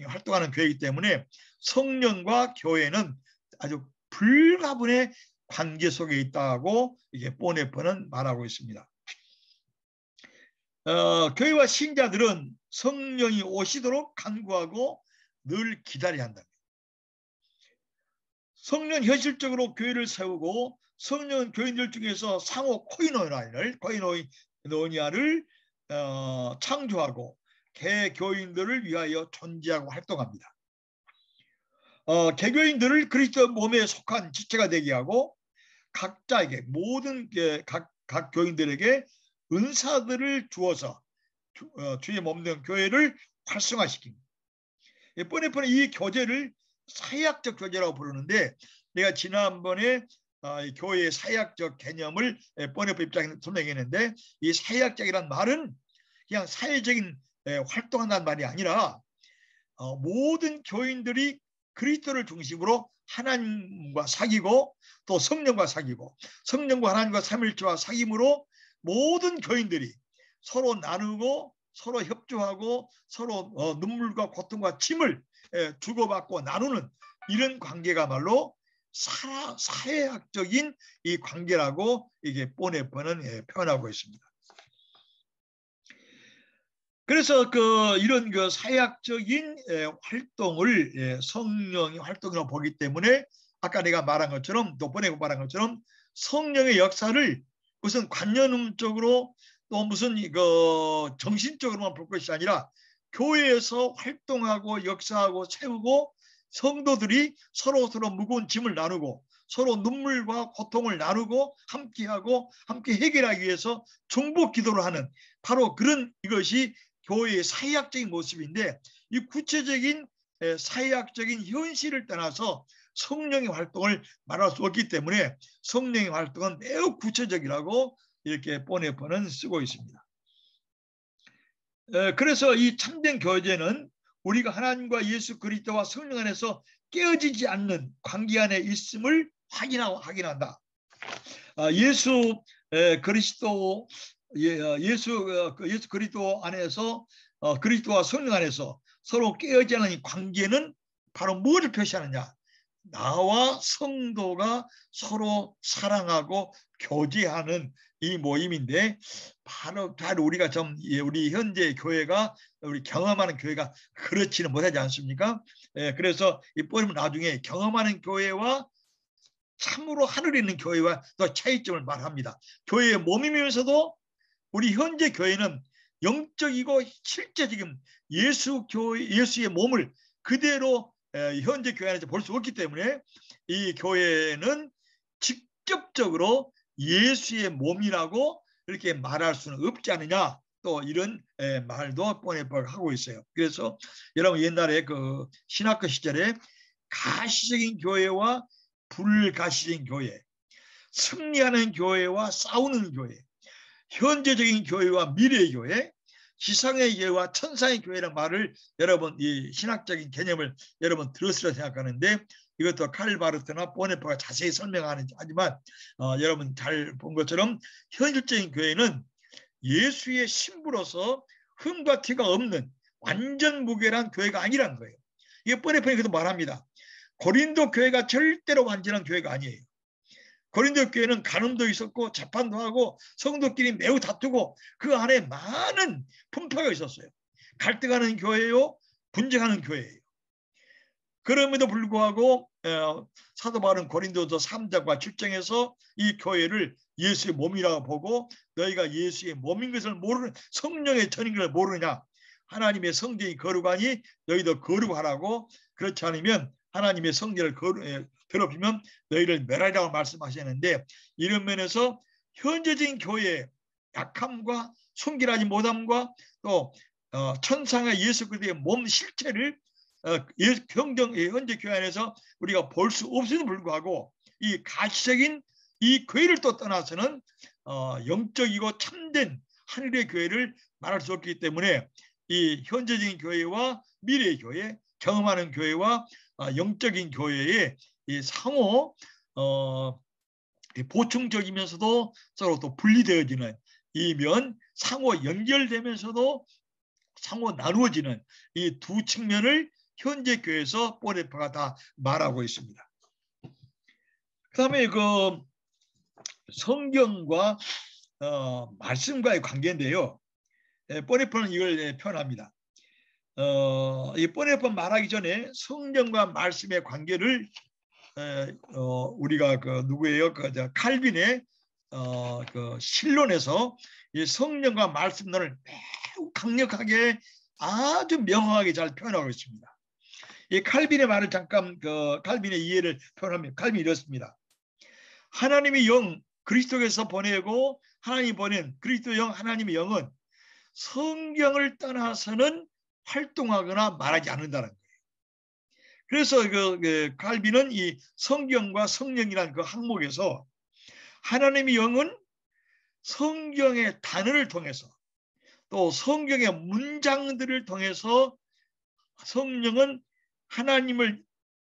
활동하는 교회이기 때문에 성령과 교회는 아주 불가분의 관계 속에 있다고 이게 보네포는 말하고 있습니다. 교회와 신자들은 성령이 오시도록 간구하고 늘 기다려야 한다. 성령 현실적으로 교회를 세우고 성령 교인들 중에서 상호 코이노니아를 창조하고 개교인들을 위하여 존재하고 활동합니다. 개교인들을 그리스도 몸에 속한 지체가 되게 하고 각자에게 모든 각 교인들에게 은사들을 주어서 주의 몸 된 교회를 활성화시킵니다. 보네포는 이 교제를 사회학적 교제라고 부르는데, 내가 지난번에 교회의 사회학적 개념을 보네포 입장에서 설명했는데, 이 사회학적이란 말은 그냥 사회적인 활동한다는 말이 아니라 모든 교인들이 그리스도를 중심으로 하나님과 사귀고 또 성령과 사귀고 성령과 하나님과 삼일체와 사귐으로 모든 교인들이 서로 나누고 서로 협조하고 서로 눈물과 고통과 침을 주고받고 나누는 이런 관계가말로 사회학적인 이 관계라고 이게 보네포는 표현하고 있습니다. 그래서 이런 사회학적인 활동을 성령의 활동이라고 보기 때문에 아까 내가 말한 것처럼, 또 보내고 말한 것처럼 성령의 역사를 무슨 관념적으로 또 무슨 정신적으로만 볼 것이 아니라 교회에서 활동하고 역사하고 세우고 성도들이 서로 무거운 짐을 나누고 서로 눈물과 고통을 나누고 함께하고 함께 해결하기 위해서 중보 기도를 하는 바로 그런 이것이 교회의 사회학적인 모습인데, 이 구체적인 사회학적인 현실을 떠나서 성령의 활동을 말할 수 없기 때문에 성령의 활동은 매우 구체적이라고 이렇게 보네포는 쓰고 있습니다. 그래서 이 참된 교제는 우리가 하나님과 예수 그리스도와 성령 안에서 깨어지지 않는 관계 안에 있음을 확인한다. 예수 그리스도 안에서 그리스도와 성령 안에서 서로 깨어지지 않는 관계는 바로 무엇을 표시하느냐? 나와 성도가 서로 사랑하고 교제하는 이 모임인데, 바로 우리가 우리 현재 교회가, 우리 경험하는 교회가 그렇지는 못하지 않습니까? 그래서 이 보면 나중에 경험하는 교회와 참으로 하늘에 있는 교회와 또 차이점을 말합니다. 교회의 몸이면서도 우리 현재 교회는 영적이고 실제적인 예수의 몸을 그대로 현재 교회 안에서 볼 수 없기 때문에 이 교회는 직접적으로 예수의 몸이라고 이렇게 말할 수는 없지 않느냐, 또 이런 말도 보네포가 하고 있어요. 그래서 여러분 옛날에 신학교 시절에 가시적인 교회와 불가시적인 교회, 승리하는 교회와 싸우는 교회, 현재적인 교회와 미래의 교회, 지상의 교회와 천상의 교회라는 말을 여러분 이 신학적인 개념을 여러분 들었으리라 생각하는데, 이것도 칼 바르트나 보네포가 자세히 설명하지만 여러분 잘 본 것처럼 현실적인 교회는 예수의 신부로서 흠과 티가 없는 완전 무결한 교회가 아니란 거예요. 이게 뻔히도 말합니다. 고린도 교회가 절대로 완전한 교회가 아니에요. 고린도 교회는 간음도 있었고 재판도 하고 성도끼리 매우 다투고 그 안에 많은 분파가 있었어요. 갈등하는 교회요, 분쟁하는 교회예요. 그럼에도 불구하고 사도 바울은 고린도서 3장과 7장에서 이 교회를 예수의 몸이라고 보고 너희가 예수의 몸인 것을 모르는 성령의 전인 것을 모르느냐. 하나님의 성전이 거룩하니 너희도 거룩하라고 그렇지 않으면 하나님의 성전을 더럽히면 너희를 멸하리라고 말씀하셨는데 이런 면에서 현재적인 교회의 약함과 순결하지 못함과 또 천상의 예수 그리스도의 몸 실체를 현재 교회 안에서 우리가 볼 수 없음에도 불구하고 이 가시적인 이 교회를 또 떠나서는 영적이고 참된 하늘의 교회를 말할 수 없기 때문에 이 현재적인 교회와 미래의 교회, 경험하는 교회와 영적인 교회의 이 상호 보충적이면서도 서로 또 분리되어지는 이면 상호 연결되면서도 상호 나누어지는 이 두 측면을 현재 교회에서 보네파가 다 말하고 있습니다. 그 다음에 그 성경과 말씀과의 관계인데요. 보네파는 이걸 표현합니다. 이 보네파 말하기 전에 성경과 말씀의 관계를 우리가 그 누구예요? 그 칼빈의 그 신론에서 이 성령과 말씀론을 매우 강력하게 아주 명확하게 잘 표현하고 있습니다. 이 칼빈의 말을 잠깐 그 칼빈의 이해를 표현합니다. 칼빈이 이렇습니다. 하나님의 영 그리스도께서 보내고 하나님이 보낸 그리스도 영 하나님의 영은 성경을 떠나서는 활동하거나 말하지 않는다는 거예요. 그래서 그 칼빈은 이 성경과 성령이라는 그 항목에서 하나님의 영은 성경의 단어를 통해서 또 성경의 문장들을 통해서 성령은 하나님을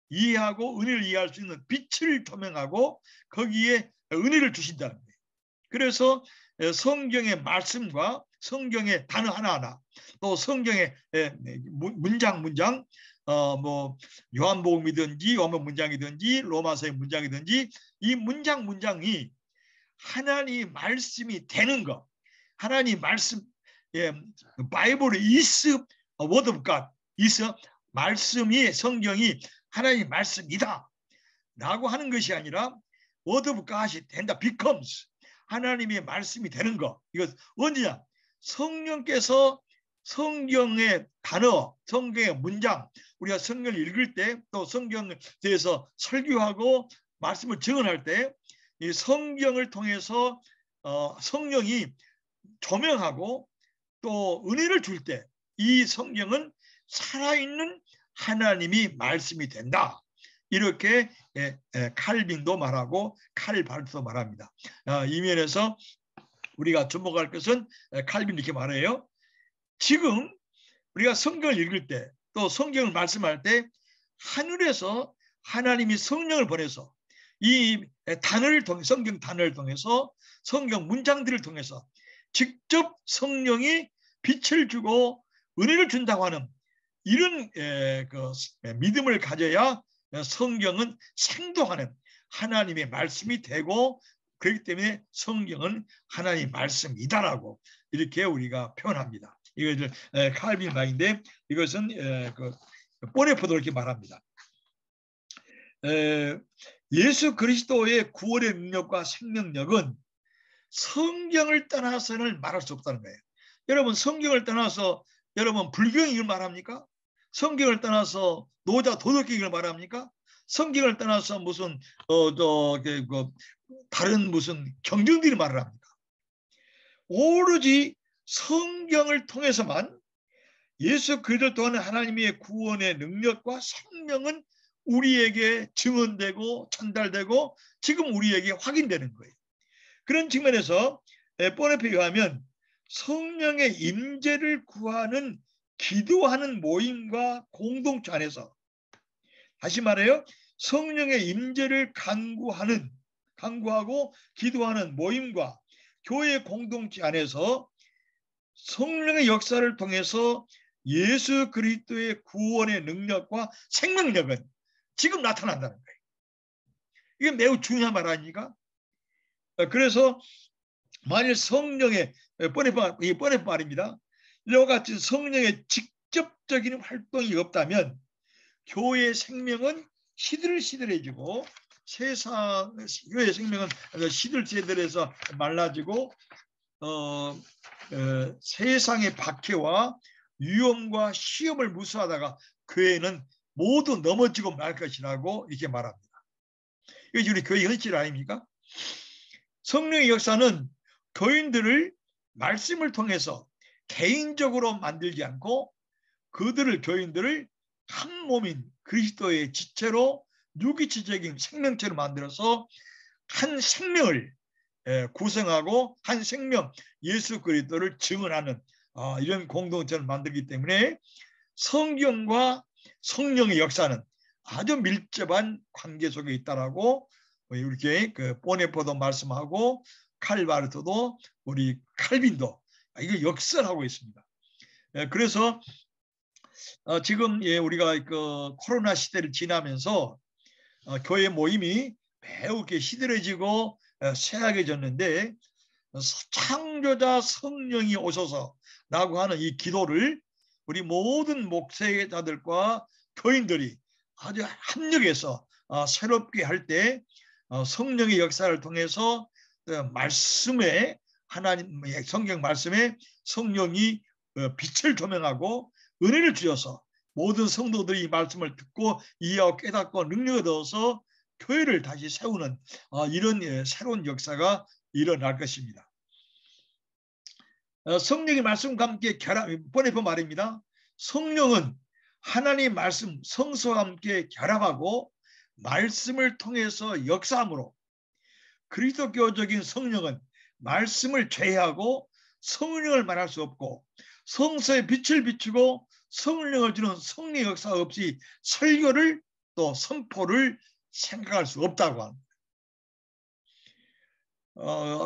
이해하고 은혜를 이해할 수 있는 빛을 조명하고 거기에 은혜를 주신다는 거예요. 그래서 성경의 말씀과 성경의 단어 하나하나 또 성경의 문장 뭐 요한복음이든지 요한복음 문장이든지 로마서의 문장이든지 이 문장이 하나님 말씀이 되는 것. 하나님 말씀 바이블 is word of God. is 말씀이 성경이 하나님 말씀이다 라고 하는 것이 아니라 word of God이 된다. becomes 하나님의 말씀이 되는 것. 이거 언제냐? 성령께서 성경의 단어, 성경의 문장, 우리가 성경을 읽을 때 또 성경에 대해서 설교하고 말씀을 증언할 때 이 성경을 통해서 성령이 조명하고 또 은혜를 줄 때 이 성경은 살아있는 하나님이 말씀이 된다. 이렇게 칼빈도 말하고 칼발트도 말합니다. 이 면에서 우리가 주목할 것은 칼빈이 이렇게 말해요. 지금 우리가 성경을 읽을 때 또 성경을 말씀할 때 하늘에서 하나님이 성령을 보내서 이 단어를 통해 성경 단어를 통해서 성경 문장들을 통해서 직접 성령이 빛을 주고 은혜를 준다고 하는 이런 그 믿음을 가져야 성경은 생동하는 하나님의 말씀이 되고 그렇기 때문에 성경은 하나님의 말씀이다라고 이렇게 우리가 표현합니다. 이것을 칼빈 말인데 이것은 그 보네파도 이렇게 말합니다. 예수 그리스도의 구원의 능력과 생명력은 성경을 떠나서는 말할 수 없다는 거예요. 여러분 성경을 떠나서 여러분 불경을 말합니까? 성경을 떠나서 노자 도덕경을 말합니까? 성경을 떠나서 무슨 다른 무슨 경전들이 말을 합니까? 오로지 성경을 통해서만 예수 그리스도 또한 하나님의 구원의 능력과 생명은 우리에게 증언되고 전달되고 지금 우리에게 확인되는 거예요. 그런 측면에서 보네파에 의하면 성령의 임재를 구하는 기도하는 모임과 공동체 안에서 다시 말해요. 성령의 임재를 간구하고 기도하는 모임과 교회 공동체 안에서 성령의 역사를 통해서 예수 그리스도의 구원의 능력과 생명력은 지금 나타난다는 거예요. 이게 매우 중요한 말 아닙니까? 그래서 만일 성령의 뻔한 말입니다. 이와 같이 성령의 직접적인 활동이 없다면 교회의 생명은 시들시들해지고 교회의 생명은 시들시들해서 말라지고 세상의 박해와 위험과 시험을 무수하다가 교회는 모두 넘어지고 말 것이라고 이렇게 말합니다. 이게 우리 교회 현실 아닙니까? 성령의 역사는 교인들을 말씀을 통해서 개인적으로 만들지 않고 교인들을 한 몸인 그리스도의 지체로 유기체적인 생명체로 만들어서 한 생명을 구성하고 한 생명 예수 그리스도를 증언하는 이런 공동체를 만들기 때문에 성경과 성령의 역사는 아주 밀접한 관계 속에 있다라고 이렇게 보네포도 말씀하고 칼바르토도 우리 칼빈도 이거 역설하고 있습니다. 그래서 지금 우리가 코로나 시대를 지나면서 교회 모임이 매우 시들해지고 쇠약해졌는데 창조자 성령이 오소서라고 하는 이 기도를 우리 모든 목회자들과 교인들이 아주 합력해서 새롭게 할 때 성령의 역사를 통해서 말씀에 하나님의 성경 말씀에 성령이 빛을 조명하고 은혜를 주셔서 모든 성도들이 이 말씀을 듣고 이해하고 깨닫고 능력을 얻어서 교회를 다시 세우는 이런 새로운 역사가 일어날 것입니다. 성령의 말씀과 함께 보네포 말입니다. 성령은 하나님의 말씀 성서와 함께 결합하고 말씀을 통해서 역사함으로 그리스도교적인 성령은 말씀을 제외하고 성령을 말할 수 없고 성서의 빛을 비추고 성령을 주는 성령의 역사 없이 설교를 또 선포를 생각할 수 없다고 합니다.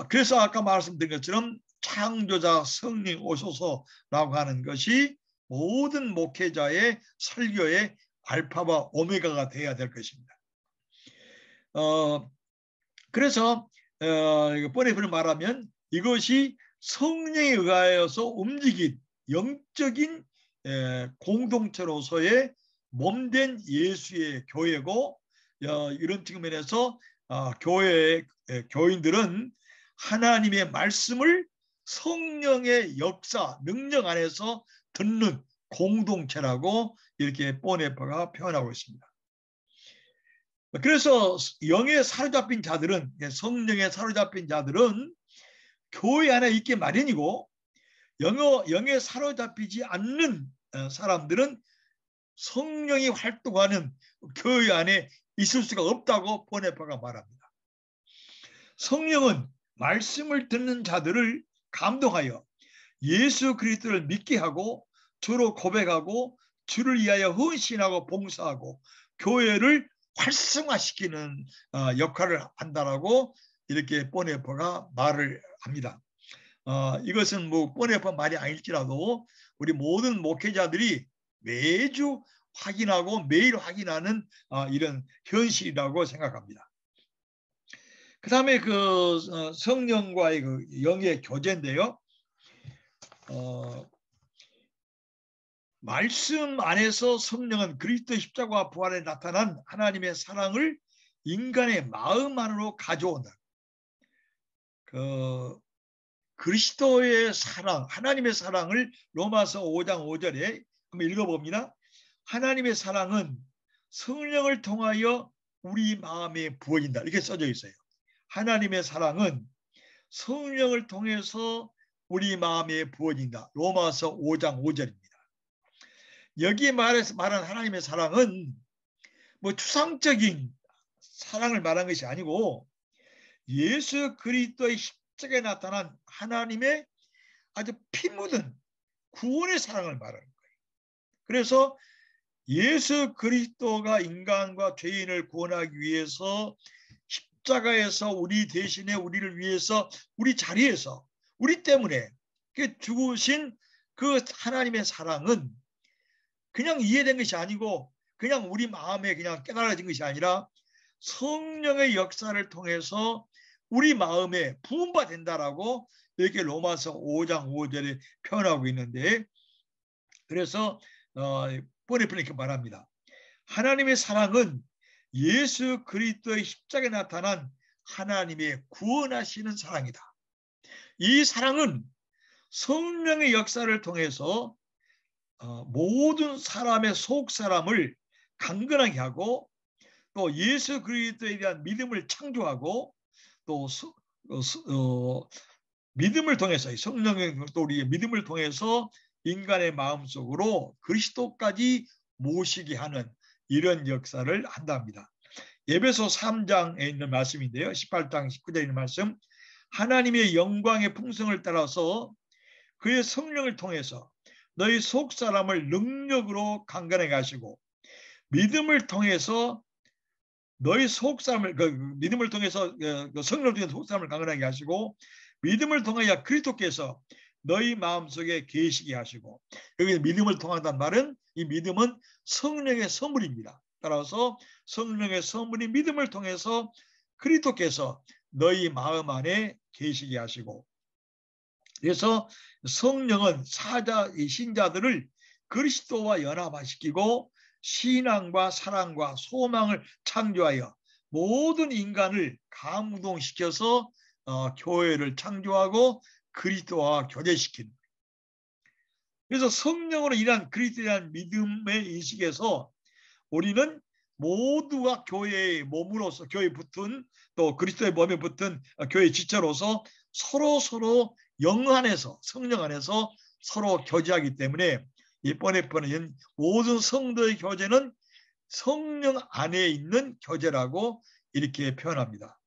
그래서 아까 말씀드린 것처럼 창조자 성령 오소서라고 하는 것이 모든 목회자의 설교의 알파와 오메가가 되어야 될 것입니다. 그래서 뻔히 말하면 이것이 성령에 의하여서 움직인 영적인 공동체로서의 몸된 예수의 교회고 이런 측면에서 교회의 교인들은 하나님의 말씀을 성령의 역사, 능력 안에서 듣는 공동체라고 이렇게 보네파가 표현하고 있습니다. 그래서 영에 사로잡힌 자들은 성령에 사로잡힌 자들은 교회 안에 있기 마련이고 영에 사로잡히지 않는 사람들은 성령이 활동하는 교회 안에 있을 수가 없다고 보네파가 말합니다. 성령은 말씀을 듣는 자들을 감동하여 예수 그리스도를 믿게 하고 주로 고백하고 주를 위하여 헌신하고 봉사하고 교회를 활성화시키는 역할을 한다라고 이렇게 보네파가 말을 합니다. 이것은 뭐 보네파 말이 아닐지라도 우리 모든 목회자들이 매주 확인하고 매일 확인하는 이런 현실이라고 생각합니다. 그 다음에 성령과의 영의 교제인데요. 말씀 안에서 성령은 그리스도 십자가와 부활에 나타난 하나님의 사랑을 인간의 마음 안으로 가져온다. 그리스도의 사랑, 하나님의 사랑을 로마서 5장 5절에 한번 읽어봅니다. 하나님의 사랑은 성령을 통하여 우리 마음에 부어진다. 이렇게 써져 있어요. 하나님의 사랑은 성령을 통해서 우리 마음에 부어진다. 로마서 5장 5절입니다. 여기에 말한 하나님의 사랑은 뭐 추상적인 사랑을 말한 것이 아니고 예수 그리스도의 십자가에 나타난 하나님의 아주 피 묻은 구원의 사랑을 말하는 거예요. 그래서 예수 그리스도가 인간과 죄인을 구원하기 위해서 십자가에서 우리 대신에 우리를 위해서 우리 자리에서 우리 때문에 죽으신 그 하나님의 사랑은 그냥 이해된 것이 아니고 그냥 우리 마음에 그냥 깨달아진 것이 아니라 성령의 역사를 통해서 우리 마음에 부음바 된다라고 이렇게 로마서 5장 5절에 표현하고 있는데, 그래서 뻔히 이렇게 말합니다. 하나님의 사랑은 예수 그리스도의 십자가에 나타난 하나님의 구원하시는 사랑이다. 이 사랑은 성령의 역사를 통해서 모든 사람의 속 사람을 강건하게 하고 또 예수 그리스도에 대한 믿음을 창조하고 또 믿음을 통해서 성령의 또 우리의 믿음을 통해서 인간의 마음속으로 그리스도까지 모시게 하는 이런 역사를 한답니다. 에베소 3장에 있는 말씀인데요. 18장 19절에 있는 말씀. 하나님의 영광의 풍성을 따라서 그의 성령을 통해서 너희 속 사람을 능력으로 강건하게 하시고 믿음을 통해서 너희 속 사람을 믿음을 통해서 성령을 통해서 속 사람을 강건하게 하시고 믿음을 통하여 그리스도께서 너희 마음속에 계시게 하시고, 여기 믿음을 통한다는 말은 이 믿음은 성령의 선물입니다. 따라서 성령의 선물인 믿음을 통해서 그리스도께서 너희 마음 안에 계시게 하시고, 그래서 성령은 신자들을 그리스도와 연합시키고 신앙과 사랑과 소망을 창조하여 모든 인간을 감동시켜서 교회를 창조하고 그리스도와 교제시키는 거예요. 그래서 성령으로 일한 그리스도에 대한 믿음의 인식에서 우리는 모두가 교회의 몸으로서, 교회에 붙은 또 그리스도의 몸에 붙은 교회의 지체로서 서로 영 안에서, 성령 안에서 서로 교제하기 때문에 이 뻔해뻔한 모든 성도의 교제는 성령 안에 있는 교제라고 이렇게 표현합니다.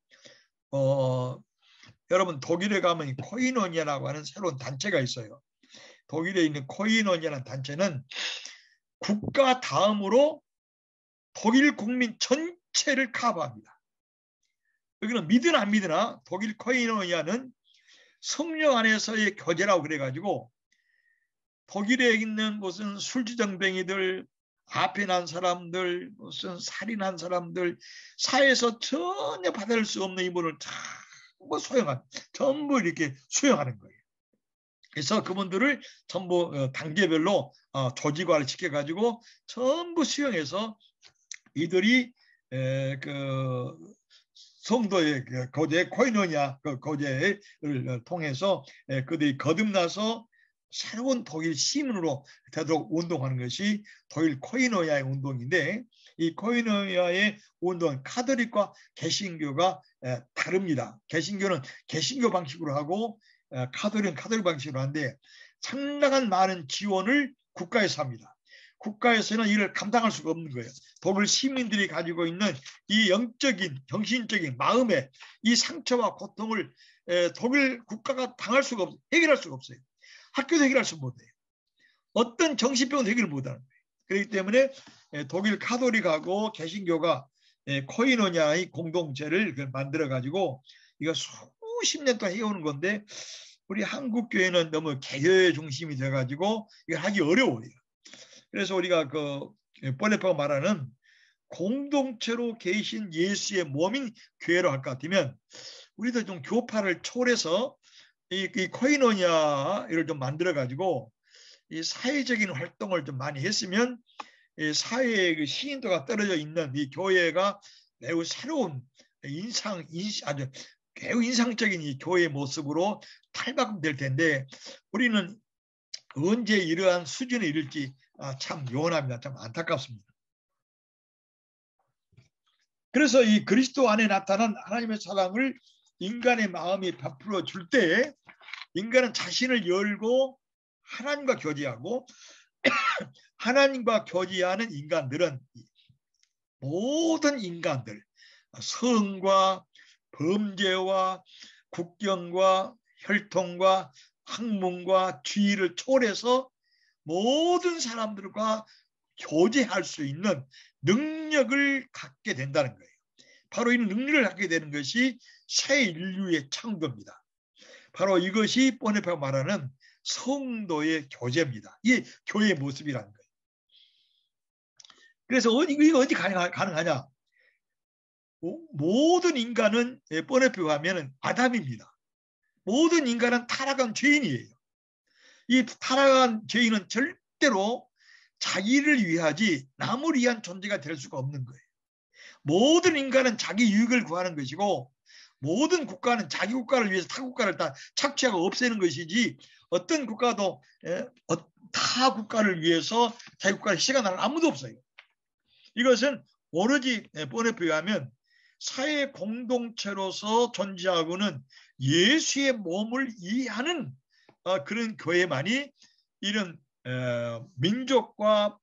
여러분 독일에 가면 코이노니아라고 하는 새로운 단체가 있어요. 독일에 있는 코이노니아라는 단체는 국가 다음으로 독일 국민 전체를 커버합니다. 여기는 믿으나 안 믿으나 독일 코이노니아는 성령 안에서의 교제라고 그래가지고 독일에 있는 무슨 술주정뱅이들, 앞에 난 사람들, 무슨 살인한 사람들, 사회에서 전혀 받을 수 없는 인물을 전부 이렇게 수용하는 거예요. 그래서 그분들을 전부 단계별로 조직화를 시켜가지고 전부 수용해서 이들이 그 성도의 교제, 코이노니아 교제를 통해서 그들이 거듭나서 새로운 독일 시민으로 되도록 운동하는 것이 독일 코이노니아의 운동인데, 이 코이노니아의 운동은 카톨릭과 개신교가 다릅니다. 개신교는 개신교 방식으로 하고 카톨릭은 카톨릭 방식으로 하는데 상당한 많은 지원을 국가에서 합니다. 국가에서는 이를 감당할 수가 없는 거예요. 독일 시민들이 가지고 있는 이 영적인, 정신적인 마음의 이 상처와 고통을 독일 국가가 당할 수가 없어요. 해결할 수가 없어요. 학교도 해결할 수 못해요. 어떤 정신병도 해결을 못하는 거예요. 그렇기 때문에 독일 카톨릭하고 개신교가 코이노니아의 공동체를 만들어가지고 이거 수십 년 동안 해오는 건데, 우리 한국 교회는 너무 개교의 중심이 돼가지고 이거 하기 어려워요. 그래서 우리가 뻔해파가 말하는 공동체로 계신 예수의 몸인 교회로 할 것 같으면 우리도 좀 교파를 초월해서 이 코이노니아를 좀 만들어 가지고 이 사회적인 활동을 좀 많이 했으면 이 사회의 그 시인도가 떨어져 있는 이 교회가 매우 새로운 아주 매우 인상적인 이 교회의 모습으로 탈바꿈될 텐데, 우리는 언제 이러한 수준에 이를지 참 요원합니다. 참 안타깝습니다. 그래서 이 그리스도 안에 나타난 하나님의 사랑을 인간의 마음이 베풀어 줄 때 인간은 자신을 열고 하나님과 교제하고 하나님과 교제하는 인간들은 모든 인간들, 성과 범죄와 국경과 혈통과 학문과 주의를 초월해서 모든 사람들과 교제할 수 있는 능력을 갖게 된다는 거예요. 바로 이 능력을 갖게 되는 것이 새 인류의 창조입니다. 바로 이것이 보네파가 말하는 성도의 교제입니다. 이게 교회의 모습이라는 거예요. 그래서 이거 어디 가능하냐? 모든 인간은 보네파가 하면은 아담입니다. 모든 인간은 타락한 죄인이에요. 이 타락한 죄인은 절대로 자기를 위하지 남을 위한 존재가 될 수가 없는 거예요. 모든 인간은 자기 유익을 구하는 것이고 모든 국가는 자기 국가를 위해서 타 국가를 다 착취하고 없애는 것이지 어떤 국가도 타 국가를 위해서 자기 국가를 희생하는 아무도 없어요. 이것은 오로지 보네파에 의하면 사회 공동체로서 존재하고는 예수의 몸을 이해하는 그런 교회만이 이런 민족과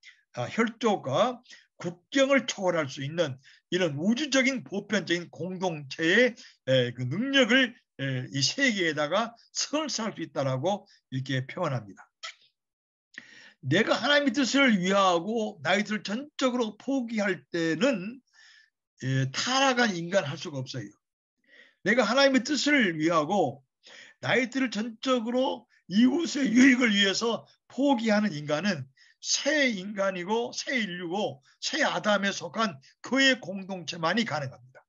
혈족과 국경을 초월할 수 있는 이런 우주적인 보편적인 공동체의 그 능력을 이 세계에다가 설치할 수 있다라고 이렇게 표현합니다. 내가 하나님의 뜻을 위하고 나의 뜻을 전적으로 포기할 때는 타락한 인간 할 수가 없어요. 내가 하나님의 뜻을 위하고 나의 뜻을 전적으로 이웃의 유익을 위해서 포기하는 인간은 새 인간이고 새 인류고 새 아담에 속한 그의 공동체만이 가능합니다.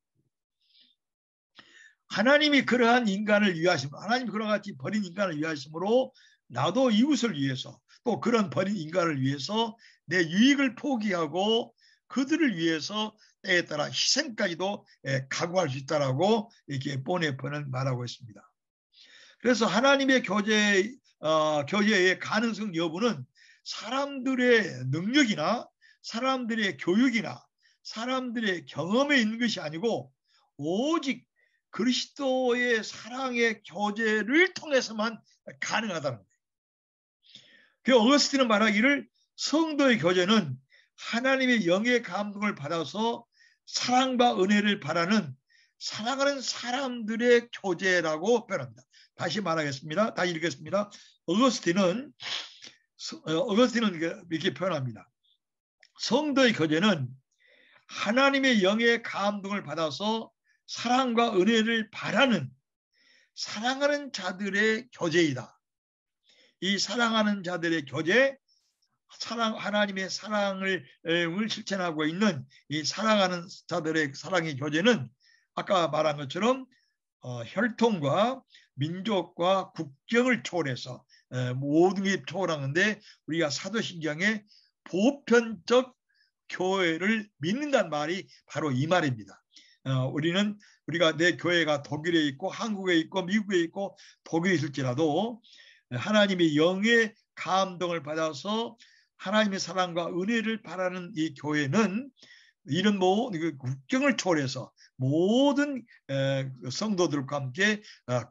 하나님이 그러한 인간을 위하심으로 하나님이 그와 같이 버린 인간을 위하심으로 나도 이웃을 위해서 또 그런 버린 인간을 위해서 내 유익을 포기하고 그들을 위해서 때에 따라 희생까지도 각오할 수 있다라고 이렇게 보네파는 말하고 있습니다. 그래서 하나님의 교제의 가능성 여부는 사람들의 능력이나 사람들의 교육이나 사람들의 경험에 있는 것이 아니고 오직 그리스도의 사랑의 교제를 통해서만 가능하다는 거예요. 그 어거스틴은 말하기를 성도의 교제는 하나님의 영의 감동을 받아서 사랑과 은혜를 바라는 사랑하는 사람들의 교제라고 표현합니다. 다시 말하겠습니다. 다시 읽겠습니다. 어거스틴은 이렇게 표현합니다. 성도의 교제는 하나님의 영의 감동을 받아서 사랑과 은혜를 바라는 사랑하는 자들의 교제이다. 이 사랑하는 자들의 교제, 하나님의 사랑을 실천하고 있는 이 사랑하는 자들의 사랑의 교제는 아까 말한 것처럼 혈통과 민족과 국경을 초월해서 모든 게 초월하는데 우리가 사도신경에 보편적 교회를 믿는다는 말이 바로 이 말입니다. 우리가 내 교회가 독일에 있고 한국에 있고 미국에 있고 독일에 있을지라도 하나님의 영의 감동을 받아서 하나님의 사랑과 은혜를 바라는 이 교회는 이런 국경을 초월해서 모든 성도들과 함께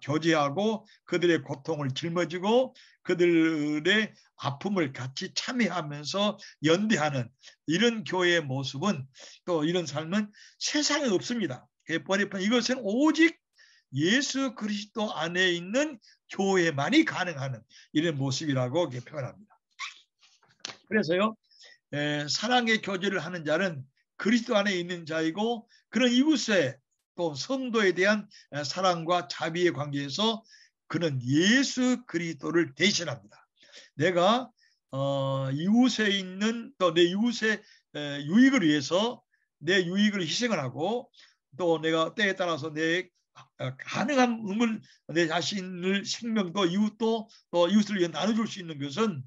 교제하고 그들의 고통을 짊어지고 그들의 아픔을 같이 참여하면서 연대하는 이런 교회의 모습은 또 이런 삶은 세상에 없습니다. 이것은 오직 예수 그리스도 안에 있는 교회만이 가능한 이런 모습이라고 표현합니다. 그래서요, 사랑의 교제를 하는 자는 그리스도 안에 있는 자이고 그런 이웃의 또 성도에 대한 사랑과 자비의 관계에서 그는 예수 그리스도를 대신합니다. 내가 이웃에 있는 또 내 이웃의 유익을 위해서 내 유익을 희생을 하고 또 내가 때에 따라서 내 가능한 걸 내 자신을 생명도 이웃도 또 이웃을 위해 나눠줄 수 있는 것은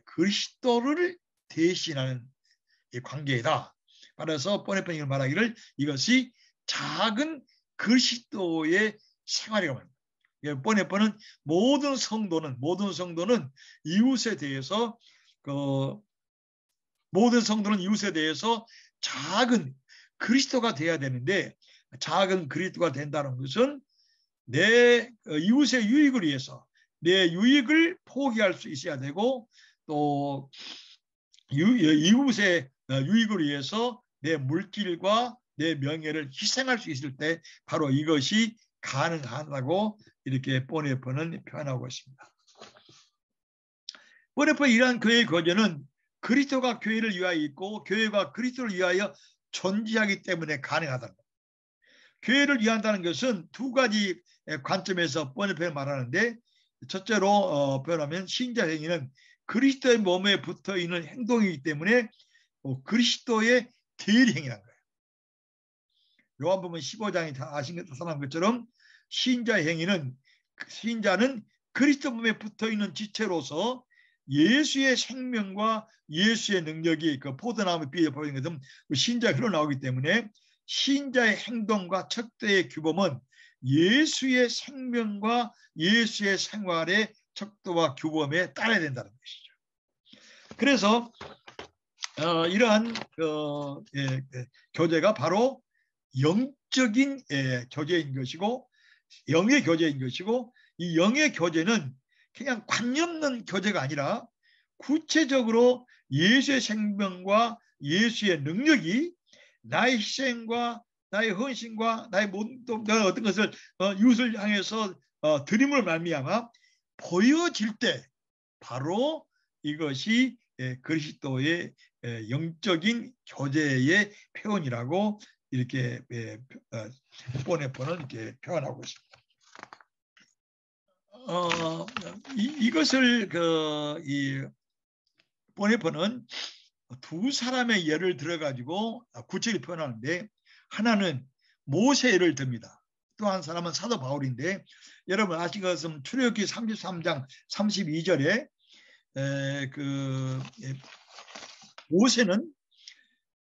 그리스도를 대신하는 이 관계이다. 따라서 보네파가 말하기를 이것이 작은 그리스도의 생활이라고 합니다. 보네파는 모든 성도는 이웃에 대해서 작은 그리스도가 돼야 되는데 작은 그리스도가 된다는 것은 내 이웃의 유익을 위해서 내 유익을 포기할 수 있어야 되고 또 이웃의 유익을 위해서 내 물질과 내 명예를 희생할 수 있을 때 바로 이것이 가능하다고 이렇게 보네파는 표현하고 있습니다. 보네파의 이러한 교회의 교제는 그리스도가 교회를 위하여 있고 교회가 그리스도를 위하여 존재하기 때문에 가능하다. 교회를 이해한다는 것은 두 가지 관점에서 번역해 말하는데, 첫째로 표현하면 신자 행위는 그리스도의 몸에 붙어 있는 행동이기 때문에 그리스도의 대리행위라는 거예요. 요한복음 15장에 다 아신 것처럼 신자의 행위는, 신자는 그리스도 몸에 붙어 있는 지체로서 예수의 생명과 예수의 능력이 그 포도나무 비에 보이는 것은 신자에 흘러나오기 때문에 신자의 행동과 척도의 규범은 예수의 생명과 예수의 생활의 척도와 규범에 따라야 된다는 것이죠. 그래서 이러한 교제가 바로 영적인 교제인 것이고, 영의 교제인 것이고, 이 영의 교제는 그냥 관념 없는 교제가 아니라 구체적으로 예수의 생명과 예수의 능력이 나의 희생과 나의 헌신과 나의 내가 어떤 것을 이웃을 향해서 드림을 말미암아 보여질 때 바로 이것이 그리스도의 영적인 교제의 표현이라고 이렇게 보네포는 이렇게 표현하고 있습니다. 이것을 이 보네포는 두 사람의 예를 들어가지고 구체적으로 표현하는데, 하나는 모세 예를 듭니다. 또 한 사람은 사도 바울인데, 여러분 아시는 것은 출애굽기 33장 32절에 모세는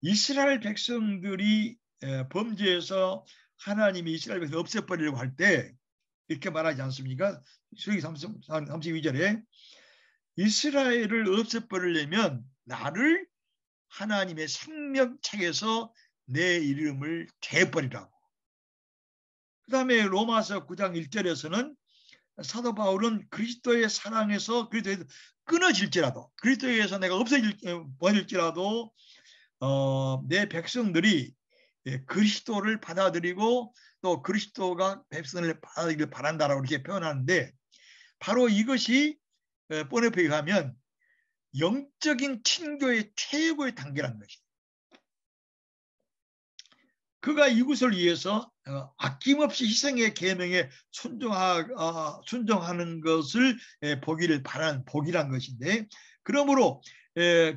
이스라엘 백성들이 범죄해서 하나님이 이스라엘 백성을 없애버리려고 할 때 이렇게 말하지 않습니까? 출애굽기 32절에 이스라엘을 없애버리려면 나를 하나님의 생명책에서 내 이름을 제버리라고. 그 다음에 로마서 9장 1절에서는 사도 바울은 그리스도의 사랑에서 그리스도에서 끊어질지라도, 그리스도에서 내가 없어질지라도 내 백성들이 그리스도를 받아들이고 또 그리스도가 백성을 받아들이길 바란다라고 이렇게 표현하는데, 바로 이것이 보네포에 가면 영적인 친교의 최고의 단계라는 것이. 그가 이것을 위해서 아낌없이 희생의 계명에 순종하는 것을 보기를 바라는 복이란 것인데, 그러므로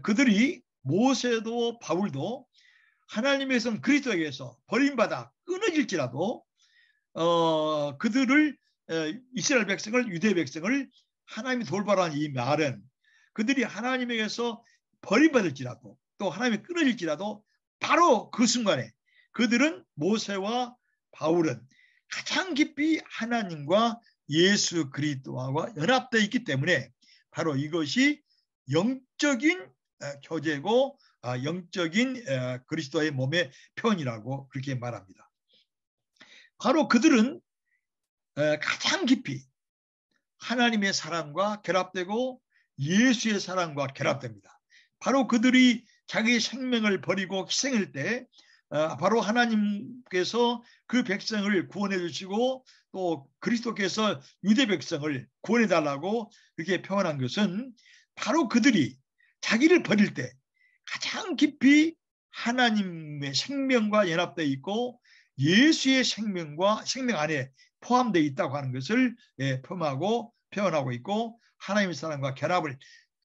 그들이 모세도 바울도 하나님에서 그리스도에게서 버림받아 끊어질지라도 그들을 이스라엘 백성을, 유대 백성을 하나님이 돌보라는 이 말은 그들이 하나님에게서 버림받을지라도 또 하나님이 끊어질지라도 바로 그 순간에 그들은, 모세와 바울은 가장 깊이 하나님과 예수 그리스도와 연합되어 있기 때문에 바로 이것이 영적인 교제고 영적인 그리스도의 몸의 표현이라고 그렇게 말합니다. 바로 그들은 가장 깊이 하나님의 사랑과 결합되고 예수의 사랑과 결합됩니다. 바로 그들이 자기의 생명을 버리고 희생할 때 바로 하나님께서 그 백성을 구원해 주시고 또 그리스도께서 유대 백성을 구원해 달라고 그렇게 표현한 것은, 바로 그들이 자기를 버릴 때 가장 깊이 하나님의 생명과 연합되어 있고 예수의 생명과 생명 안에 포함되어 있다고 하는 것을 표현하고 있고, 하나님의 사랑과 결합을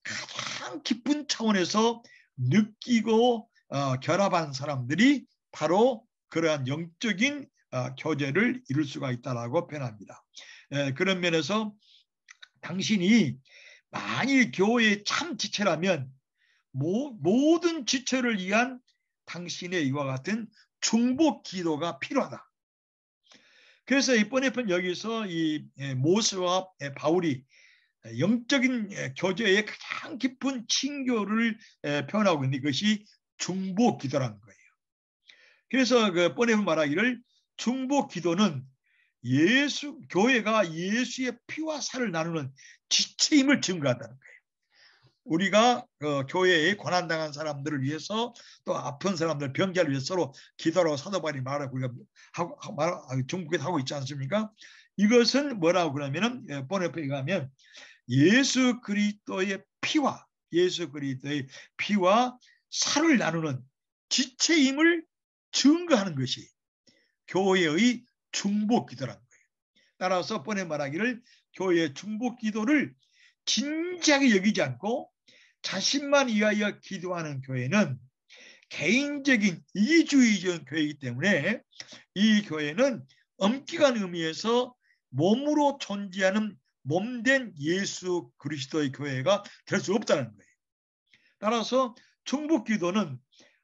가장 깊은 차원에서 느끼고 결합한 사람들이 바로 그러한 영적인 교제를 이룰 수가 있다라고 표현합니다. 그런 면에서 당신이 만일 교회의 참 지체라면 모든 지체를 위한 당신의 이와 같은 중보 기도가 필요하다. 그래서 이번에 여기서 이 모세와 바울이 영적인 교제의 가장 깊은 친교를 표현하고 있는 것이 중보 기도라는 거예요. 그래서 그 번에 말하기를 중보 기도는 교회가 예수의 피와 살을 나누는 지체임을 증거한다는 거예요. 우리가 교회에 고난당한 사람들을 위해서 또 아픈 사람들, 병자를 위해서 서로 기도하고 사도 바울이 말하고 우리가 중국에서 하고 있지 않습니까? 이것은 뭐라고 그러면은 번역에 가면 예수 그리스도의 피와 살을 나누는 지체임을 증거하는 것이 교회의 중보기도라는 거예요. 따라서 뻔히 말하기를 교회의 중보기도를 진지하게 여기지 않고 자신만 위하여 기도하는 교회는 개인적인 이기주의적인 교회이기 때문에 이 교회는 엄격한 의미에서 몸으로 존재하는 몸된 예수 그리스도의 교회가 될 수 없다는 거예요. 따라서 중보기도는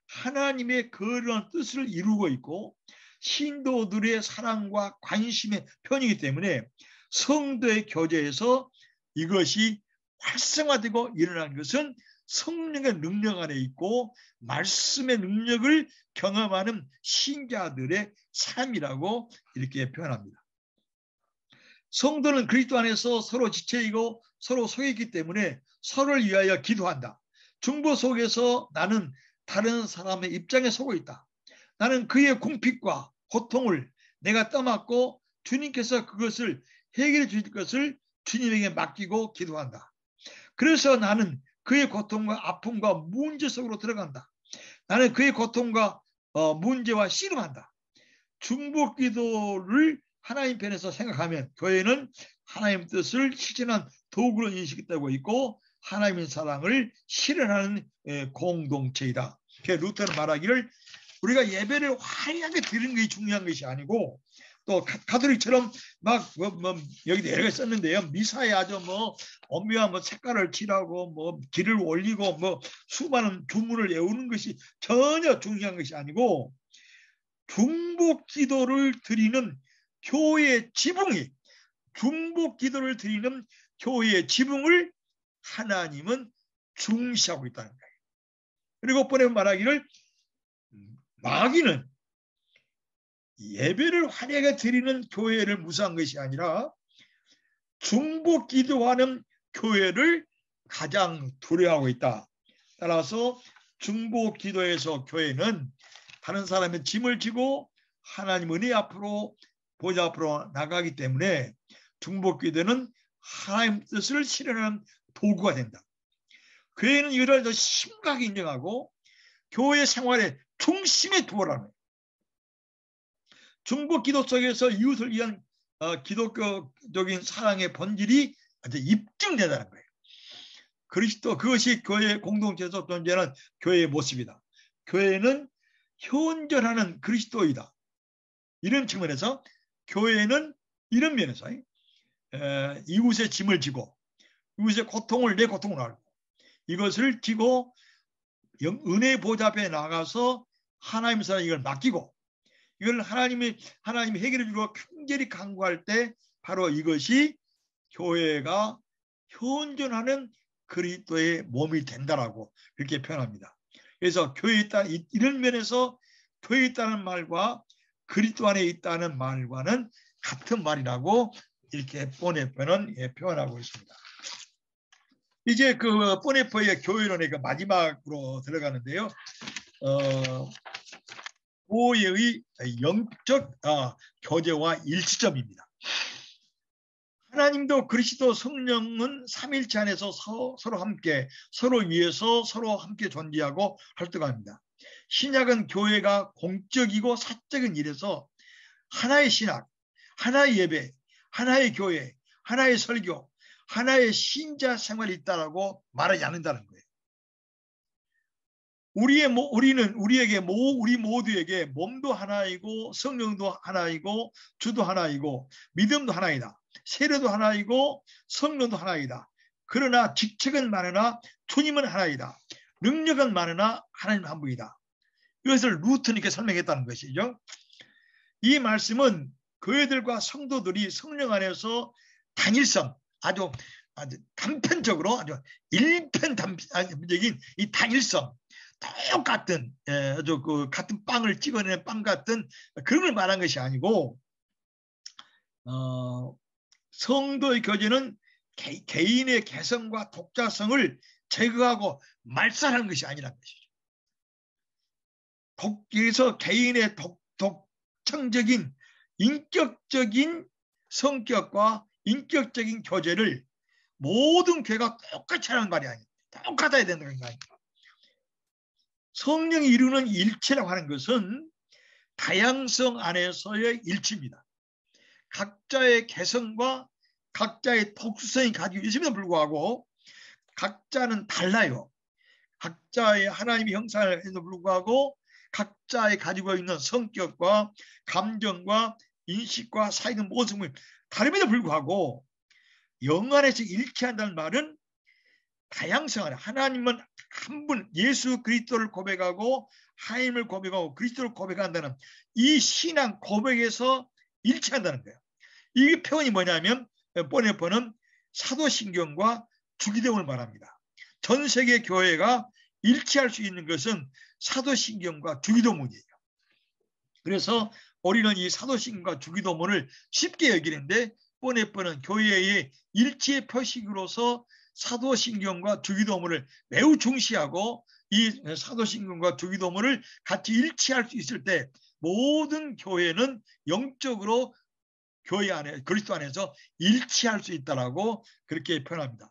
하나님의 거룩한 뜻을 이루고 있고 신도들의 사랑과 관심의 편이기 때문에 성도의 교제에서 이것이 활성화되고 일어나는 것은 성령의 능력 안에 있고 말씀의 능력을 경험하는 신자들의 삶이라고 이렇게 표현합니다. 성도는 그리스도 안에서 서로 지체이고 서로 속이기 때문에 서로를 위하여 기도한다. 중보 속에서 나는 다른 사람의 입장에 서고 있다. 나는 그의 궁핍과 고통을 내가 떠맡고 주님께서 그것을 해결해 주실 것을 주님에게 맡기고 기도한다. 그래서 나는 그의 고통과 아픔과 문제 속으로 들어간다. 나는 그의 고통과 문제와 씨름한다. 중보 기도를 하나님 편에서 생각하면 교회는 하나님 뜻을 실천한 도구로 인식되고 있고 하나님의 사랑을 실현하는 공동체이다. 루터는 말하기를 우리가 예배를 화려하게 드리는 것이 중요한 것이 아니고 또 가톨릭처럼 막 여기도 여러 개 썼는데요. 미사에 아주 엄밀한 색깔을 칠하고 길을 올리고 수많은 주문을 외우는 것이 전혀 중요한 것이 아니고 중보 기도를 드리는 교회의 지붕이 중보 기도를 드리는 교회의 지붕을 하나님은 중시하고 있다는 거예요. 그리고 뻔히 말하기를 마귀는 예배를 화려하게 드리는 교회를 무시한 것이 아니라 중보 기도하는 교회를 가장 두려워하고 있다. 따라서 중보 기도에서 교회는 다른 사람의 짐을 지고 하나님 은혜 앞으로 보좌 앞으로 나가기 때문에 중보 기도는 하나님 뜻을 실현하는 도구가 된다. 교회는 이를 더 심각하게 인정하고 교회 생활의 중심에 두어라는 거예요. 중보 기도 속에서 이웃을 위한 기독교적인 사랑의 본질이 아주 입증되다는 거예요. 그리스도 그것이 교회 공동체에서 존재하는 교회의 모습이다. 교회는 현존하는 그리스도이다. 이런 측면에서 교회는 이런 면에서 이웃의 짐을 지고 이웃의 고통을 내 고통을 알고 이것을 지고 은혜 보좌 앞에 나가서 하나님 사람 이걸 맡기고 이걸 하나님이 해결해 주고 간절히 간구할 때 바로 이것이 교회가 현존하는 그리스도의 몸이 된다라고 이렇게 표현합니다. 그래서 교회에 있다 이런 면에서 교회에 있다는 말과 그리스도 안에 있다는 말과는 같은 말이라고 이렇게 보네퍼는 표현하고 있습니다. 이제 그 보네퍼의 교회론의 마지막으로 들어가는데요. 교회의 영적 교제와 일치점입니다. 하나님도 그리스도 성령은 삼일체 안에서 서로 함께 서로 위해서 서로 함께 존재하고 활동합니다. 신약은 교회가 공적이고 사적인 일에서 하나의 신학, 하나의 예배, 하나의 교회, 하나의 설교, 하나의 신자 생활이 있다라고 말하지 않는다는 거예요. 우리 모두에게 몸도 하나이고 성령도 하나이고 주도 하나이고 믿음도 하나이다. 세례도 하나이고 성령도 하나이다. 그러나 직책은 많으나 주님은 하나이다. 능력은 많으나 하나님 한 분이다. 이것을 루터님께 설명했다는 것이죠. 이 말씀은 교회들과 성도들이 성령 안에서 단일성, 아주 단편적으로 아주 일편단적인 이 단일성, 똑같은 같은 빵을 찍어내는 빵 같은 그런 걸 말한 것이 아니고 성도의 교제는 개인의 개성과 독자성을 제거하고 말살하는 것이 아니라는 것이죠. 여기서 개인의 독창적인 인격적인 성격과 인격적인 교제를 모든 교회가 똑같이 하는 말이 아니에요. 똑같아야 된다는 거 아니에요. 성령이 이루는 일체라고 하는 것은 다양성 안에서의 일치입니다. 각자의 개성과 각자의 특수성이 가지고 있음에도 불구하고 각자는 달라요. 각자의 하나님의 형상에도 불구하고 각자의 가지고 있는 성격과 감정과 인식과 사는 모습을 다름에도 불구하고 영 안에서 일치한다는 말은 다양성 안에 하나님은 한 분 예수 그리스도를 고백하고 하나님을 고백하고 그리스도를 고백한다는 이 신앙 고백에서 일치한다는 거예요. 이 표현이 뭐냐면 보네포는 사도신경과 주기도문을 말합니다. 전 세계 교회가 일치할 수 있는 것은 사도신경과 주기도문이에요. 그래서 우리는 이 사도신경과 주기도문을 쉽게 여기는데 보네포는 교회의 일치의 표식으로서 사도신경과 주기도문을 매우 중시하고 이 사도신경과 주기도문을 같이 일치할 수 있을 때 모든 교회는 영적으로 교회 안에 그리스도 안에서 일치할 수 있다라고 그렇게 표현합니다.